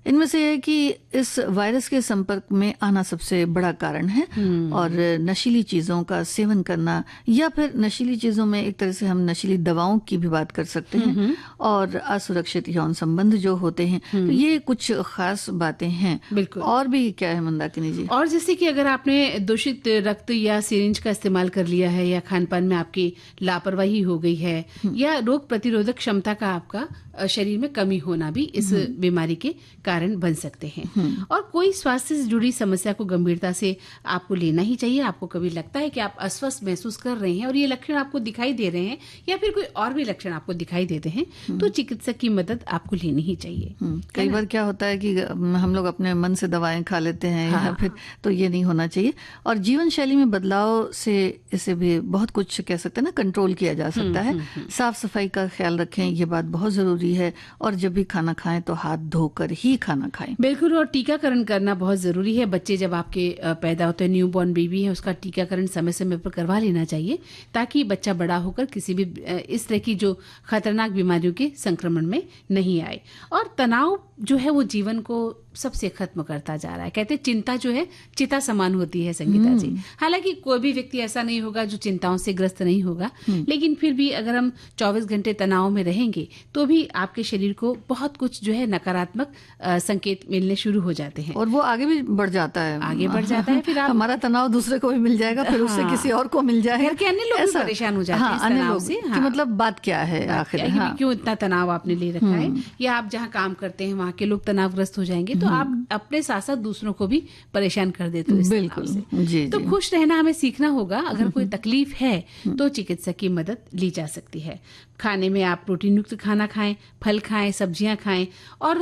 इनमें से है कि इस वायरस के संपर्क में आना सबसे बड़ा कारण है, और नशीली चीजों का सेवन करना, या फिर नशीली चीजों में एक तरह से हम नशीली दवाओं की भी बात कर सकते हैं, और असुरक्षित यौन संबंध जो होते हैं। तो ये कुछ खास बातें हैं। बिल्कुल। और भी क्या है मंदाकिनी जी? और जैसे कि अगर आपने दूषित रक्त या सिरिंज का इस्तेमाल कर लिया है, या खान पान में आपकी लापरवाही हो गई है, या रोग प्रतिरोधक क्षमता का आपका शरीर में कमी होना भी इस बीमारी के कारण बन सकते हैं। और कोई स्वास्थ्य से जुड़ी समस्या को गंभीरता से आपको लेना ही चाहिए। आपको कभी लगता है कि आप अस्वस्थ महसूस कर रहे हैं और ये लक्षण आपको दिखाई दे रहे हैं या फिर कोई और भी लक्षण आपको दिखाई देते हैं, तो चिकित्सक की मदद आपको लेनी ही चाहिए। कई बार क्या होता है कि हम लोग अपने मन से दवाएं खा लेते हैं या फिर, तो ये नहीं होना चाहिए। और जीवन शैली में बदलाव से इसे भी बहुत कुछ कह सकते हैं ना, कंट्रोल किया जा सकता है। साफ सफाई का ख्याल रखें, ये बात बहुत जरूरी है। और जब भी खाना खाएं तो हाथ धोकर ही खाना खाएं। बिल्कुल। और टीकाकरण करना बहुत जरूरी है। बच्चे जब आपके पैदा होते हैं, न्यूबॉर्न बेबी है, उसका टीकाकरण समय समय पर करवा लेना चाहिए, ताकि बच्चा बड़ा होकर किसी भी इस तरह की जो खतरनाक बीमारियों के संक्रमण में नहीं आए। और तनाव जो है वो जीवन को सबसे खत्म करता जा रहा है। कहते हैं चिंता जो है चिता समान होती है, संगीता जी। हालांकि कोई भी व्यक्ति ऐसा नहीं होगा जो चिंताओं से ग्रस्त नहीं होगा, लेकिन फिर भी अगर हम 24 घंटे तनाव में रहेंगे तो भी आपके शरीर को बहुत कुछ जो है नकारात्मक संकेत मिलने शुरू हो जाते हैं और वो आगे भी बढ़ जाता है। आगे बढ़ जाता है। फिर हमारा तनाव दूसरे को भी मिल जाएगा, फिर उससे किसी और को मिल जाएगा। घर के अन्य लोग भी परेशान हो जाते हैं इस तनाव से। कि मतलब बात क्या है आखिर, क्यों इतना तनाव आपने ले रखा है, या आप जहाँ काम करते हैं वहाँ के लोग तनावग्रस्त हो जाएंगे, तो आप अपने साथ साथ दूसरों को भी परेशान कर देते हो। बिल्कुल जी, तो खुश रहना हमें सीखना होगा। अगर कोई तकलीफ है तो चिकित्सक की मदद ली जा सकती है। खाने में आप प्रोटीन युक्त खाना खाएं, फल खाएं, सब्जियां खाएं, और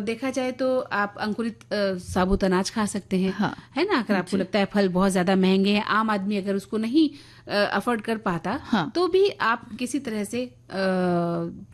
देखा जाए तो आप अंकुरित साबुत अनाज खा सकते हैं। है ना। अगर आपको लगता है फल बहुत ज्यादा महंगे हैं, आम आदमी अगर उसको नहीं अफोर्ड कर पाता, तो भी आप किसी तरह से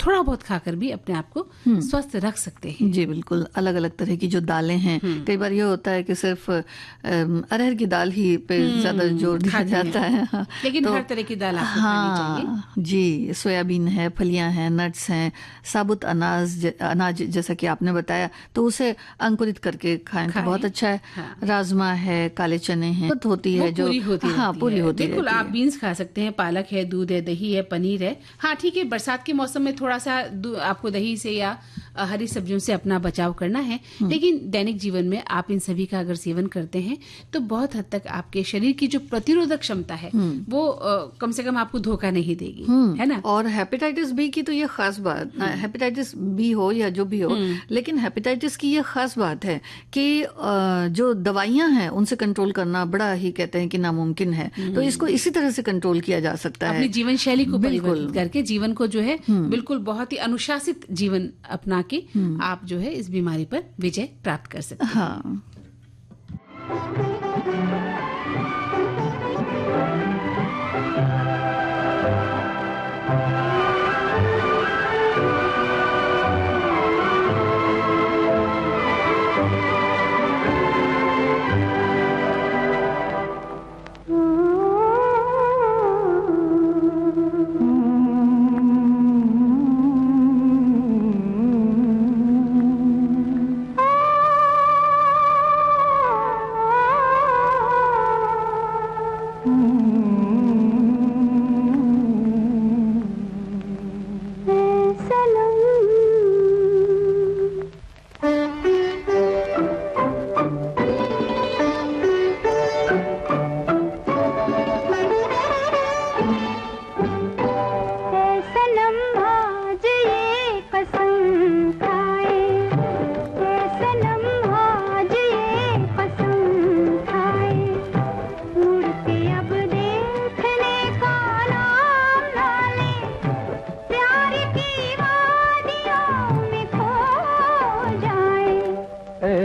थोड़ा बहुत खाकर भी अपने आप को स्वस्थ रख सकते हैं। जी बिल्कुल। अलग अलग तरह की जो दालें हैं, कई बार ये होता है कि सिर्फ अरहर की दाल ही पे ज्यादा जोर दिया जाता है, लेकिन हर तरह की दाल आपको खानी चाहिए। जी, सोयाबीन है, फलियां हैं, नट्स हैं, साबुत अनाज जैसा कि आपने बताया, तो उसे अंकुरित करके खाएं तो बहुत अच्छा है। राजमा है, काले चने हैं, होती है जो पूरी होती है। बिल्कुल। आप बीन्स खा सकते हैं, पालक है, दूध है, दही है, पनीर है। हाँ ठीक है, बरसात के मौसम में थोड़ा सा आपको दही से या हरी सब्जियों से अपना बचाव करना है, लेकिन दैनिक जीवन में आप इन सभी का अगर सेवन करते हैं तो बहुत हद तक आपके शरीर की जो प्रतिरोधक क्षमता है वो कम से कम आपको धोखा नहीं देगी, है ना। और हेपेटाइटिस बी की तो ये खास बात, हेपेटाइटिस बी हो या जो भी हो, लेकिन हेपेटाइटिस की ये खास बात है कि जो दवाइयां हैं उनसे कंट्रोल करना बड़ा ही कहते हैं कि नामुमकिन है। तो इसको इसी तरह से कंट्रोल किया जा सकता है, अपनी जीवन शैली को परिवर्तित करके जीवन को जो है बिल्कुल बहुत ही अनुशासित जीवन अपना के आप जो है इस बीमारी पर विजय प्राप्त कर सकते हैं। हाँ।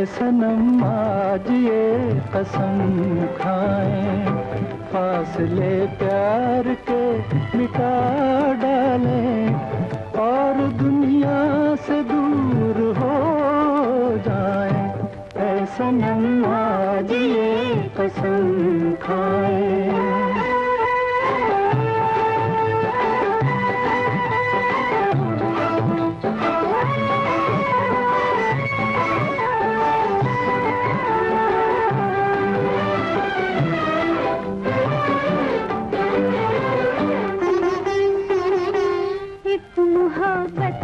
सनम आज ये कसम खाएं, फासले प्यार के मिटा डालें और दुनिया से दूर हो जाएं। ऐ सनम आज ये कसम खाएं।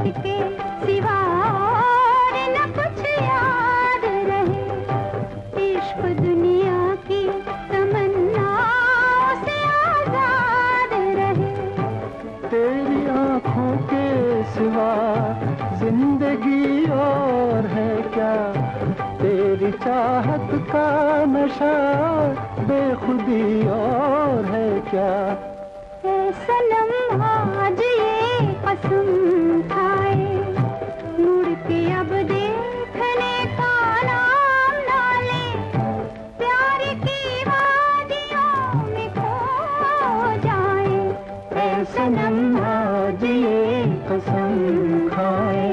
के सिवा और न कुछ याद रहे, इश्क दुनिया की राहत का नशा बेखुदी और है क्या। ए सनम आज ये कसम खाए, मुड़ के अब देखने का नाम ना ले, प्यार की वादियों में खो जाए। ए सनम आज ये कसम खाए।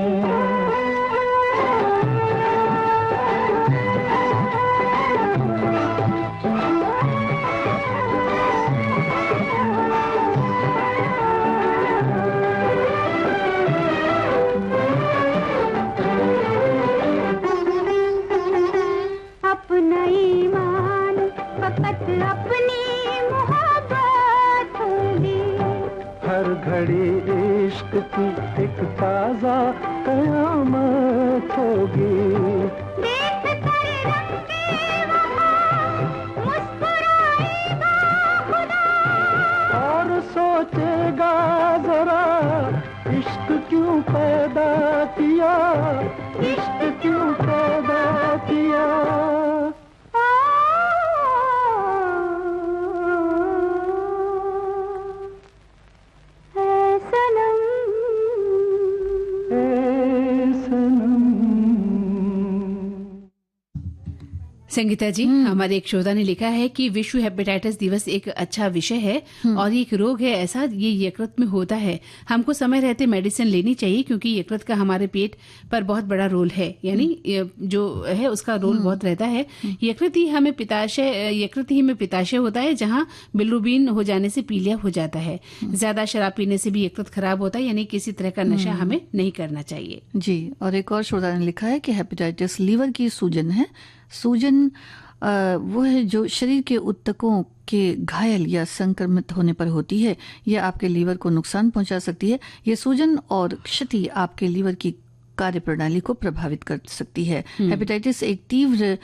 अपना ईमान फकत अपनी मोहब्बत होगी, हर घड़ी इश्क की एक ताजा कयामत होगी। देख कर रंगे वफा मुस्कुराएगा खुदा, और सोचेगा जरा इश्क क्यों पैदा किया, इश्क क्यों पैदा किया। ऐ सनम, ए सनम। संगीता जी, हमारे एक श्रोता ने लिखा है कि विश्व हेपेटाइटिस दिवस एक अच्छा विषय है और ये एक रोग है ऐसा, ये यकृत में होता है। हमको समय रहते मेडिसिन लेनी चाहिए क्योंकि यकृत का हमारे पेट पर बहुत बड़ा रोल है, यानी जो है उसका रोल बहुत रहता है। यकृत ही में पित्ताशय होता है जहां बिलिरुबिन हो जाने से पीलिया हो जाता है। ज्यादा शराब पीने से भी यकृत खराब होता है, यानी किसी तरह का नशा हमें नहीं करना चाहिए। जी, और एक और श्रोता ने लिखा है कि हेपेटाइटिस लीवर की सूजन है। सूजन वो है जो शरीर के ऊतकों के घायल या संक्रमित होने पर होती है। यह आपके लीवर को नुकसान पहुंचा सकती है। यह सूजन और क्षति आपके लीवर की कार्यप्रणाली को प्रभावित कर सकती है। हेपेटाइटिस एक तीव्र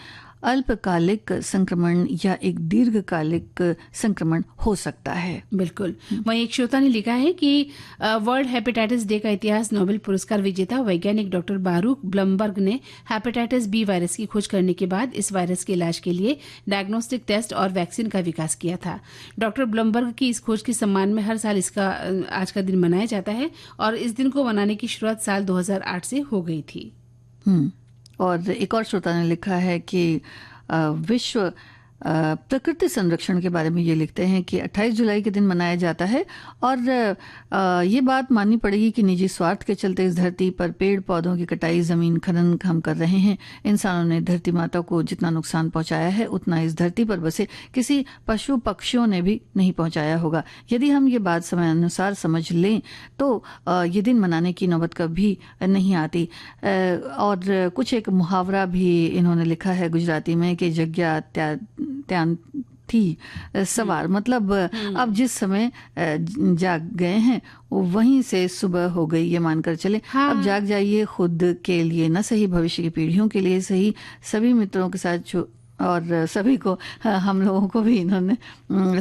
अल्पकालिक संक्रमण या एक दीर्घकालिक संक्रमण हो सकता है। बिल्कुल। वहीं एक श्रोता ने लिखा है कि वर्ल्ड हेपेटाइटिस डे का इतिहास नोबेल पुरस्कार विजेता वैज्ञानिक डॉक्टर बारूक ब्लमबर्ग ने हेपेटाइटिस बी वायरस की खोज करने के बाद इस वायरस के इलाज के लिए डायग्नोस्टिक टेस्ट और वैक्सीन का विकास किया था। डॉक्टर ब्लमबर्ग की इस खोज के सम्मान में हर साल इसका आज का दिन मनाया जाता है और इस दिन को मनाने की शुरुआत साल 2008 से हो गई थी। और एक और श्रोता ने लिखा है कि विश्व प्रकृति संरक्षण के बारे में ये लिखते हैं कि 28 जुलाई के दिन मनाया जाता है और ये बात माननी पड़ेगी कि निजी स्वार्थ के चलते इस धरती पर पेड़ पौधों की कटाई, जमीन खनन हम कर रहे हैं। इंसानों ने धरती माता को जितना नुकसान पहुंचाया है उतना इस धरती पर बसे किसी पशु पक्षियों ने भी नहीं पहुंचाया होगा। यदि हम ये बात समय अनुसार समझ लें तो ये दिन मनाने की नौबत कभी नहीं आती। और कुछ एक मुहावरा भी इन्होंने लिखा है गुजराती में कि जग्या त्यान थी सवार, मतलब अब जिस समय जाग गए हैं वहीं से सुबह हो गई, ये मानकर चले। अब जाग जाइए, खुद के लिए न सही भविष्य की पीढ़ियों के लिए सही, सभी मित्रों के साथ और सभी को हम लोगों को भी इन्होंने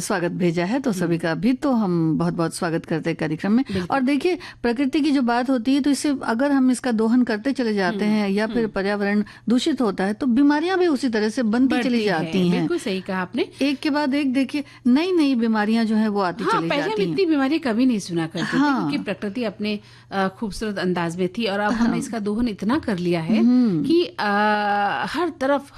स्वागत भेजा है, तो सभी का भी तो हम बहुत बहुत स्वागत करते हैं कार्यक्रम में। और देखिए, प्रकृति की जो बात होती है तो इससे अगर हम इसका दोहन करते चले जाते हैं या फिर पर्यावरण दूषित होता है तो बीमारियां भी उसी तरह से बनती चली जाती हैं। बिल्कुल सही कहा आपने। एक के बाद एक देखिए नई नई बीमारियां जो है वो आती चली जाती हैं। पहले हम इतनी बीमारी कभी नहीं सुना करते थे क्योंकि प्रकृति अपने खूबसूरत अंदाज में थी और अब हमने इसका दोहन इतना कर लिया है कि हर तरफ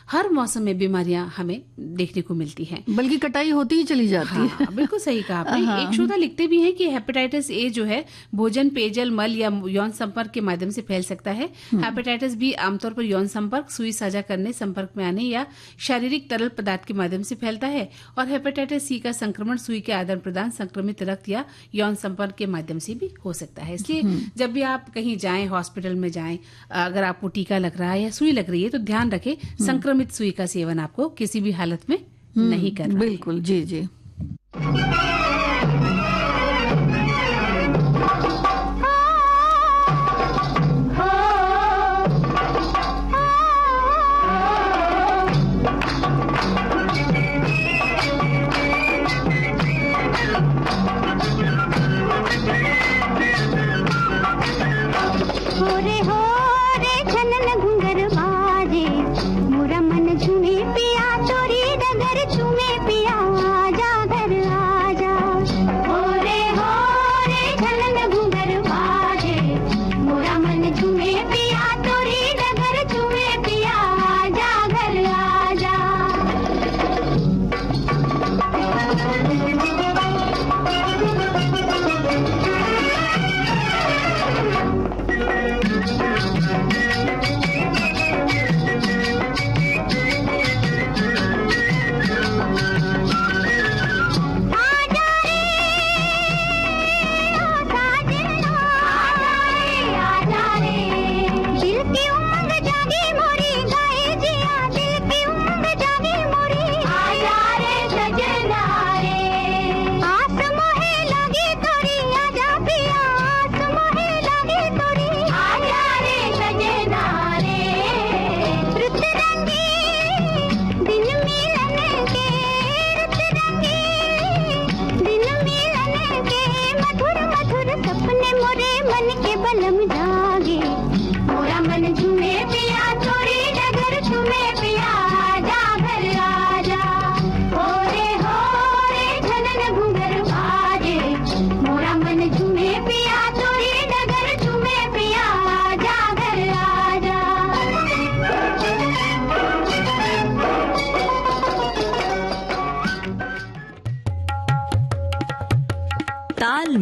हर मौसम में बीमारियां हमें देखने को मिलती हैं, बल्कि कटाई होती ही चली जाती है। बिल्कुल सही कहा आपने। एक श्रोता लिखते भी हैं कि हेपेटाइटिस ए जो है भोजन, पेयजल, मल या यौन संपर्क के माध्यम से फैल सकता है। हेपेटाइटिस बी आमतौर पर यौन संपर्क, सुई साझा करने, संपर्क में आने या शारीरिक तरल पदार्थ के माध्यम से फैलता है। और हेपेटाइटिस सी का संक्रमण सुई के आदान प्रदान, संक्रमित रक्त या यौन संपर्क के माध्यम से भी हो सकता है। इसलिए जब भी आप कहीं जाएं, हॉस्पिटल में जाएं, अगर आपको टीका लग रहा है या सुई लग रही है तो ध्यान रखें संक्रमित सुई का सेवन आपको किसी भी हालत में नहीं करना। बिल्कुल, जी जी। हो रे छनन घुंगर बाजे, मुरा मन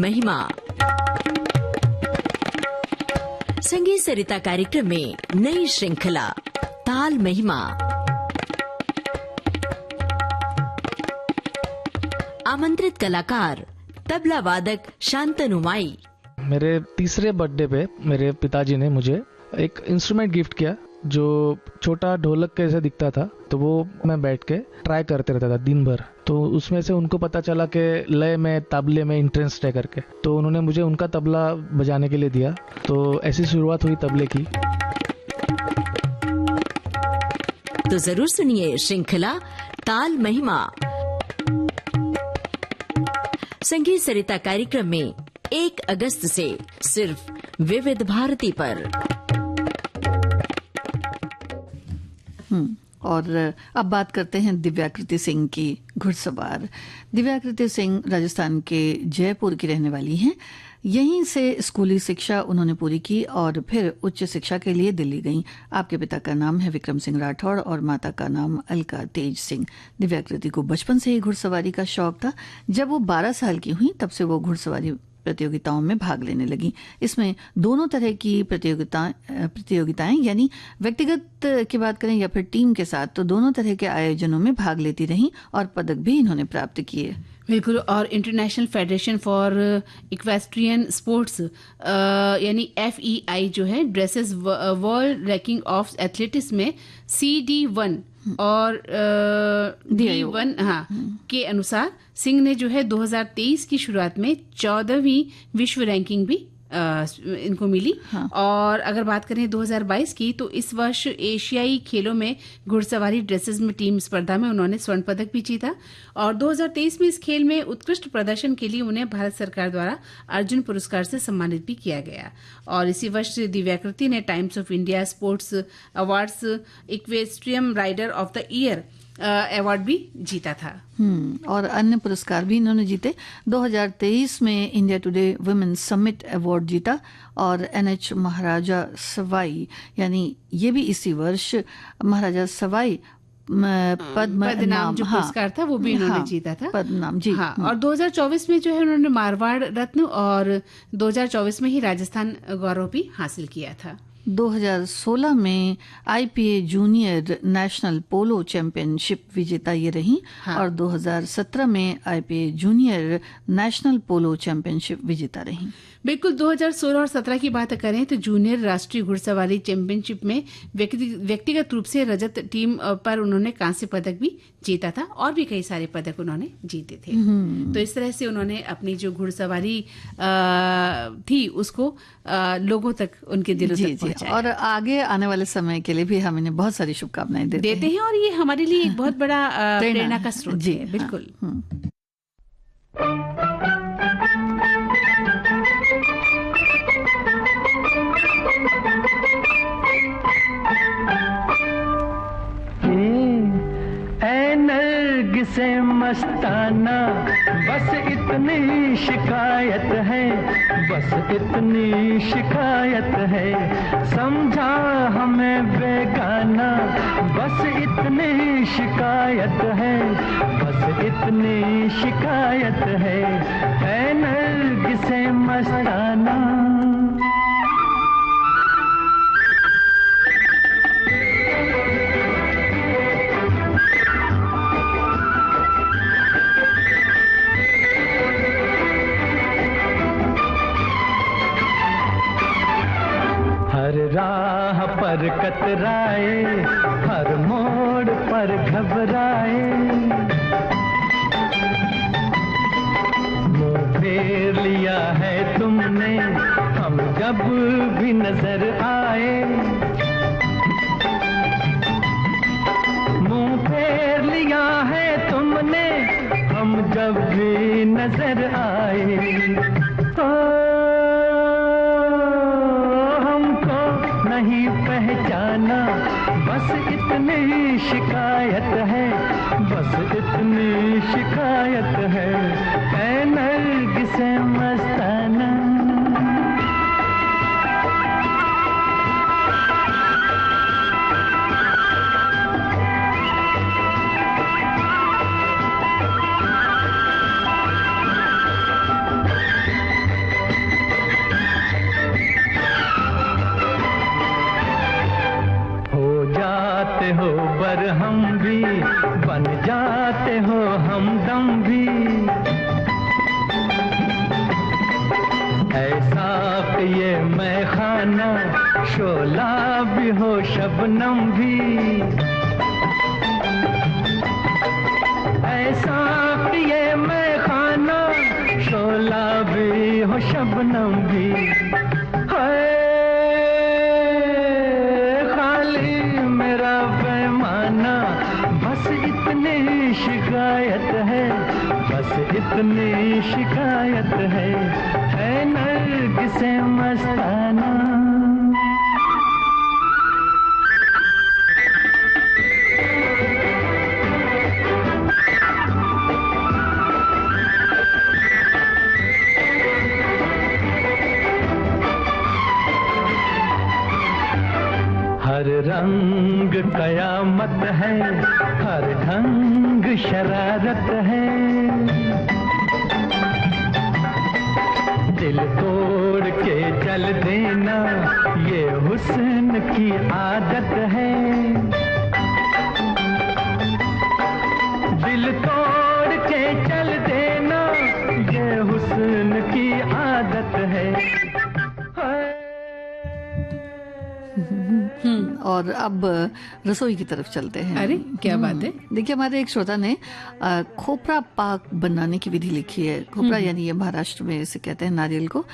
महिमा। संगीत सरिता कार्यक्रम में नई श्रृंखला ताल महिमा। आमंत्रित कलाकार तबला वादक शांतनु माई। मेरे तीसरे बर्थडे पे मेरे पिताजी ने मुझे एक इंस्ट्रूमेंट गिफ्ट किया जो छोटा ढोलक कैसे दिखता था, तो वो मैं बैठ के ट्राई करते रहता था दिन भर। तो उसमें से उनको पता चला कि लय में तबले में इंटरेस्ट है करके, तो उन्होंने मुझे उनका तबला बजाने के लिए दिया। तो ऐसी शुरुआत हुई तबले की। तो जरूर सुनिए श्रृंखला ताल महिमा संगीत सरिता कार्यक्रम में 1 अगस्त से सिर्फ विविध भारती पर। और अब बात करते हैं दिव्याकृति सिंह की, घुड़सवार। दिव्याकृति सिंह राजस्थान के जयपुर की रहने वाली हैं। यहीं से स्कूली शिक्षा उन्होंने पूरी की और फिर उच्च शिक्षा के लिए दिल्ली गईं। आपके पिता का नाम है विक्रम सिंह राठौड़ और माता का नाम अलका तेज सिंह। दिव्याकृति को बचपन से ही घुड़सवारी का शौक था। जब वो 12 साल की हुई तब से वो घुड़सवारी प्रतियोगिताओं में भाग लेने लगी। इसमें दोनों तरह की प्रतियोगिताएं यानी व्यक्तिगत की बात करें या फिर टीम के साथ, तो दोनों तरह के आयोजनों में भाग लेती रहीं और पदक भी इन्होंने प्राप्त किए। बिल्कुल। और international federation for equestrian sports यानी FEI जो है, dresses world ranking of athletics में CD1 और D1 के अनुसार सिंह ने जो है 2023 की शुरुआत में 14वीं विश्व रैंकिंग भी इनको मिली। और अगर बात करें 2022 की, तो इस वर्ष एशियाई खेलों में घुड़सवारी ड्रेसेस में टीम स्पर्धा में उन्होंने स्वर्ण पदक भी जीता। और 2023 में इस खेल में उत्कृष्ट प्रदर्शन के लिए उन्हें भारत सरकार द्वारा अर्जुन पुरस्कार से सम्मानित भी किया गया। और इसी वर्ष दिव्याकृति ने Times of India sports awards equestrian rider of the year award भी जीता था। और अन्य पुरस्कार भी इन्होंने जीते। 2023 में India today women summit award जीता और NH महाराजा सवाई यानी ये भी इसी वर्ष महाराजा सवाई पद्मनाम जो पुरस्कार था वो भी इन्होंने जीता था। पद्मनाम जी। और 2024 में जो है उन्होंने मारवाड़ रत्न और 2024 में ही राजस्थान गौरव भी हासिल किया था। 2016 में IPA जूनियर नेशनल पोलो चैंपियनशिप विजेता ये रही। और 2017 में IPA जूनियर नेशनल पोलो चैंपियनशिप विजेता रही। बिल्कुल। 2016 और 17 की बात करें तो जूनियर राष्ट्रीय घुड़सवारी चैंपियनशिप में व्यक्तिगत रूप से रजत टीम पर उन्होंने कांस्य पदक भी जीता था और भी कई सारे पदक उन्होंने जीते थे। तो इस तरह से उन्होंने अपनी जो घुड़सवारी थी उसको लोगों तक, उनके दिलों तक पहुंचाया। और आगे आने वाले समय के लिए भी हम इन्हें बहुत सारी शुभकामनाएं देते हैं और ये हमारे लिए एक बहुत बड़ा प्रेरणा का स्रोत है। बिल्कुल। से मस्ताना बस इतनी शिकायत है, बस इतनी शिकायत है, समझा हमें बेगाना, बस इतनी शिकायत है, बस इतनी शिकायत है, ऐ नर्गिसे मस्ताना। राह पर कतराए, हर मोड़ पर घबराए, मुँह फेर लिया है तुमने हम जब भी नजर आए, मुँह फेर लिया है तुमने हम जब भी नजर आए। नहीं पहचाना, बस इतनी शिकायत है, बस इतनी शिकायत है, ऐ नर्गिसे मस्ताना। जाते हो बरहम भी, बन जाते हो हमदम भी। ऐसा कि ये मैं खाना शोला भी हो शबनम भी। ऐसा कि ये मैं खाना शोला भी हो शबनम भी। खाली मेरा पैमाना बस इतनी शिकायत है, बस इतनी शिकायत है नरगिसे मस्ताना। हर रंग कयामत है, हर ढंग शरारत है। दिल तोड़ के चल देना ये हुस्न की आदत है। दिल तोड़ के चल देना ये हुस्न की आदत है। और अब रसोई की तरफ चलते हैं। अरे क्या बात है। देखिए, हमारे एक श्रोता ने खोपरा पाक बनाने की विधि लिखी है। खोपरा यानी ये महाराष्ट्र में इसे कहते हैं नारियल को।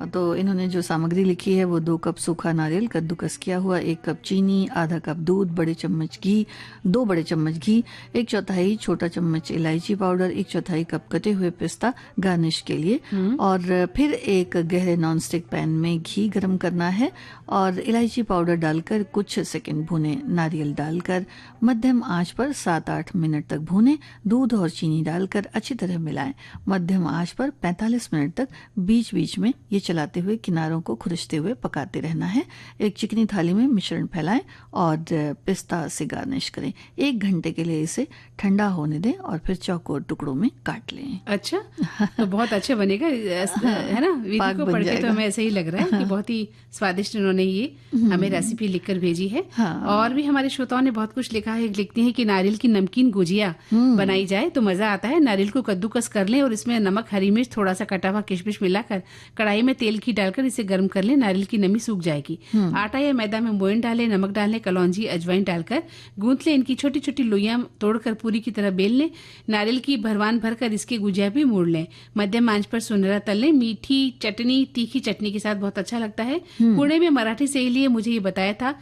तो इन्होंने जो सामग्री लिखी है वो 2 कप सूखा नारियल कद्दूकस किया हुआ, 1 कप चीनी, आधा कप दूध, बड़े चम्मच घी, 2 बड़े चम्मच घी, 1/4 छोटा चम्मच इलायची पाउडर, 1/4 कप कटे हुए पिस्ता गार्निश के लिए। और फिर एक गहरे नॉनस्टिक पैन में घी गर्म करना है और इलायची पाउडर डालकर कुछ सेकंड भूने। नारियल डालकर मध्यम आंच पर 7-8 मिनट तक भूने। दूध और चीनी डालकर अच्छी तरह मिलाएं। मध्यम आंच पर 45 मिनट तक बीच बीच में ये चलाते हुए किनारों को खुरचते हुए पकाते रहना है। एक चिकनी थाली में मिश्रण फैलाएं और पिस्ता से गार्निश करें। 1 घंटे के लिए इसे ठंडा होने दें और फिर चौकोर टुकड़ों में काट लें। अच्छा, तो बहुत अच्छा बनेगा, है ना। विधि को पढ़ के तो हमें ऐसे ही लग रहा है कि बहुत ही स्वादिष्ट उन्होंने ये हमें रेसिपी लिखकर भेजी है। और भी हमारे श्रोताओं ने बहुत कुछ लिखा है। लिखते हैं कि नारियल की नमकीन गुजिया बनाई जाए तो मजा आता है। नारियल को कद्दूकस कर लें और इसमें नमक, हरी मिर्च, थोड़ा सा कटा हुआ किशमिश मिलाकर कढ़ाई में तेल घी डालकर इसे गर्म कर लें। नारियल की नमी सूख जाएगी। आटा या मैदा में मोयन डालें, नमक डालें, कलौंजी, अजवाइन डालकर गूंथ लें। इनकी छोटी छोटी लोइयां तोड़कर पूरी की तरह बेल लें। नारियल की भरवान भरकर इसके गुजिया भी मोड़ लें। मध्यम आंच पर सुनहरा तल लें। मीठी चटनी, तीखी चटनी के साथ बहुत अच्छा लगता है। पुणे में मराठी से लिए मुझे ये बताया था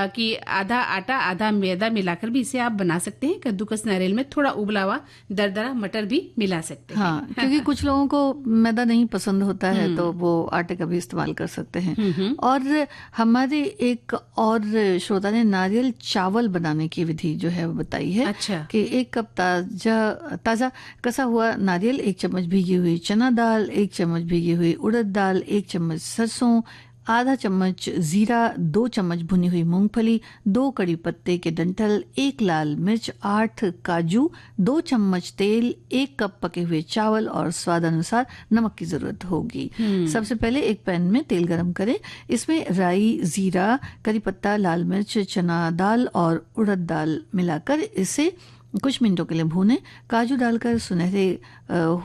कि आधा आटा आधा मैदा मिलाकर भी इसे आप बना सकते हैं। कद्दूकस नारियल में थोड़ा उबला हुआ दरदरा मटर भी मिला सकते हैं। हाँ, क्योंकि कुछ लोगों को मैदा नहीं पसंद होता है तो वो आटे का भी इस्तेमाल कर सकते हैं। और हमारे एक और श्रोता ने नारियल चावल बनाने की विधि जो है वो बताई है। अच्छा। कि 1 कप ताजा कसा हुआ नारियल, 1 चम्मच भीगी हुई चना दाल, 1 चम्मच भीगी हुई उड़द दाल, 1 चम्मच सरसों, आधा चम्मच जीरा, 2 चम्मच भुनी हुई मूंगफली, 2 कड़ी पत्ते के डंठल, 1 लाल मिर्च, 8 काजू, 2 चम्मच तेल, 1 कप पके हुए चावल और स्वाद अनुसार नमक की जरूरत होगी। सबसे पहले एक पैन में तेल गरम करें। इसमें राई, जीरा, करी पत्ता, लाल मिर्च, चना दाल और उड़द दाल मिलाकर इसे कुछ मिनटों के लिए भूनें। काजू डालकर सुनहरे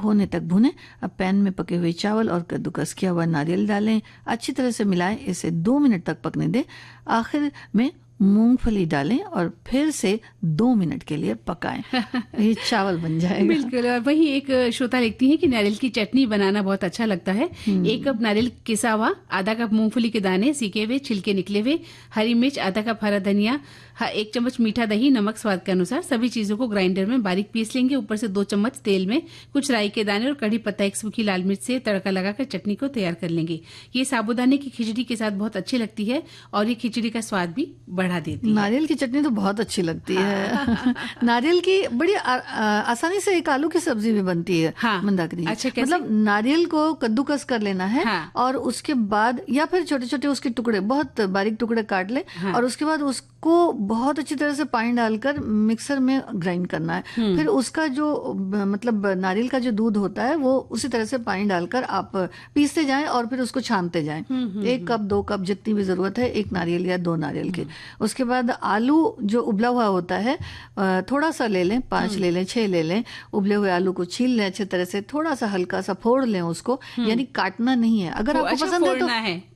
होने तक भूनें। अब पैन में पके हुए चावल और कद्दूकस किया हुआ नारियल डालें। अच्छी तरह से मिलाएं। इसे 2 मिनट तक पकने दें। आखिर में मूंगफली डालें और फिर से 2 मिनट के लिए पकाएं। ये चावल बन जाएगा। बिल्कुल। और वही एक श्रोता लिखती है कि नारियल की चटनी बनाना बहुत अच्छा लगता है। 1 कप नारियल किसा हुआ, आधा कप मूंगफली के दाने सीके हुए, छिलके निकले हुए, हरी मिर्च, आधा कप हरा धनिया, 1 चम्मच मीठा दही, नमक स्वाद के अनुसार। सभी चीजों को ग्राइंडर में बारीक पीस लेंगे। ऊपर से 2 चम्मच तेल में कुछ राई के दाने और कड़ी पत्ता, 1 सूखी लाल मिर्च से तड़का लगाकर चटनी को तैयार कर लेंगे। ये साबूदाने की खिचड़ी के साथ बहुत अच्छी लगती है और ये खिचड़ी का स्वाद भी बढ़ा देती है। नारियल की चटनी तो बहुत अच्छी लगती है। नारियल की बड़ी आसानी से एक आलू की सब्जी भी बनती है। हाँ। मंदाकिनी। अच्छा, कैसे? मतलब नारियल को कद्दूकस कर लेना है। हाँ। और उसके बाद या फिर छोटे छोटे उसके टुकड़े, बहुत बारीक टुकड़े काट ले। हाँ। और उसके बाद उसको बहुत अच्छी तरह से पानी डालकर मिक्सर में ग्राइंड करना है। फिर उसका जो मतलब नारियल का जो दूध होता है वो उसी तरह से पानी डालकर आप पीसते जाएं और फिर उसको छानते जाएं। 1 कप 2 कप जितनी भी जरूरत है, 1 नारियल या 2 नारियल के। उसके बाद आलू जो उबला हुआ होता है थोड़ा सा ले लें, 5 ले लें, 6 ले लें। उबले हुए आलू को छील लें अच्छे तरह से, थोड़ा सा हल्का सा फोड़ लें उसको, यानी काटना नहीं है। अगर आपको पसंद है तो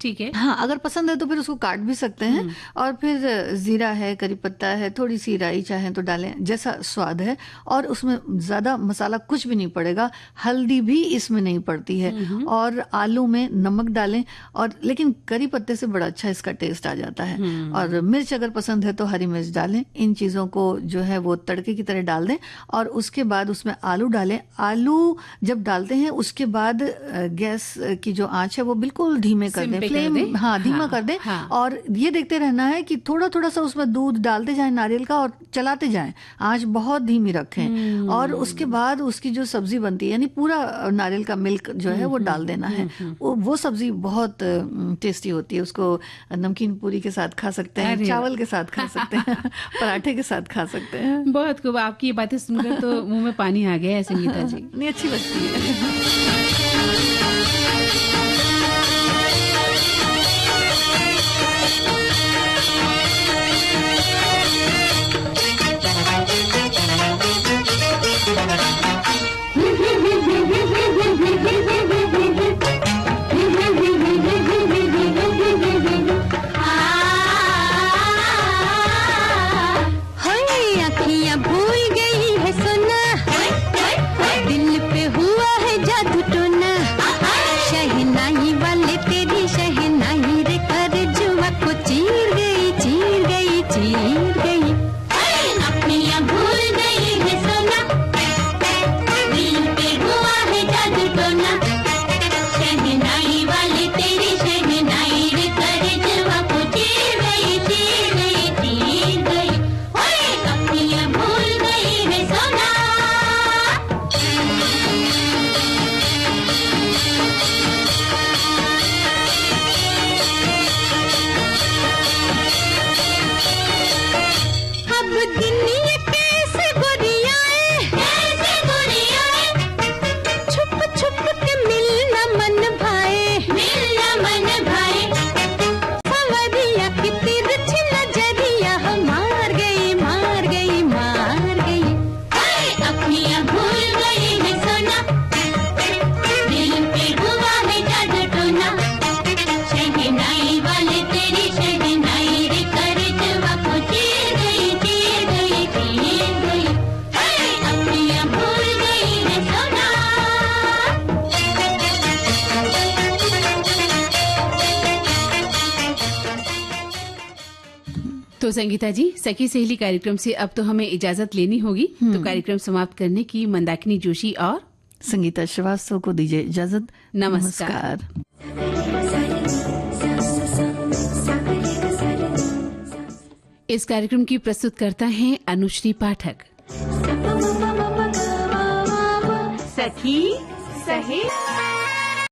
ठीक है, हाँ, अगर पसंद है तो फिर उसको काट भी सकते हैं। और फिर जीरा है, करी पत्ता है, थोड़ी सी राई चाहे तो डालें, जैसा स्वाद है। और उसमें ज्यादा मसाला कुछ भी नहीं पड़ेगा, हल्दी भी इसमें नहीं पड़ती है। और आलू में नमक डालें, और लेकिन करी पत्ते से बड़ा अच्छा इसका टेस्ट आ जाता है। और मिर्च अगर पसंद है तो हरी मिर्च डालें। इन चीजों को जो है वो तड़के की तरह डाल दें और उसके बाद उसमें आलू डालें। आलू जब डालते हैं उसके बाद गैस की जो आंच है वो बिल्कुल धीमे कर दें, फ्लेम धीमा कर दें। और ये देखते रहना है कि थोड़ा थोड़ा सा उसमें दूध डालते जाएं नारियल का और चलाते जाएं, आंच बहुत धीमी रखें। और उसके बाद उसकी जो सब्जी बनती है, यानी पूरा नारियल का मिल्क जो है वो डाल देना है। वो सब्जी बहुत टेस्टी होती है। उसको नमकीन पूरी के साथ खा सकते हैं, चावल के साथ खा सकते हैं, पराठे के साथ खा सकते हैं। बहुत खूब, आपकी ये बातें सुनकर तो मुंह में पानी आ गया है संगीता जी। नहीं, अच्छी लगती है। तो संगीता जी, सखी सहेली कार्यक्रम से अब तो हमें इजाजत लेनी होगी। तो कार्यक्रम समाप्त करने की मंदाकिनी जोशी और संगीता श्रीवास्तव को दीजिए इजाजत। नमस्कार। इस कार्यक्रम की प्रस्तुतकर्ता हैं अनुश्री पाठक। सखी सहेली।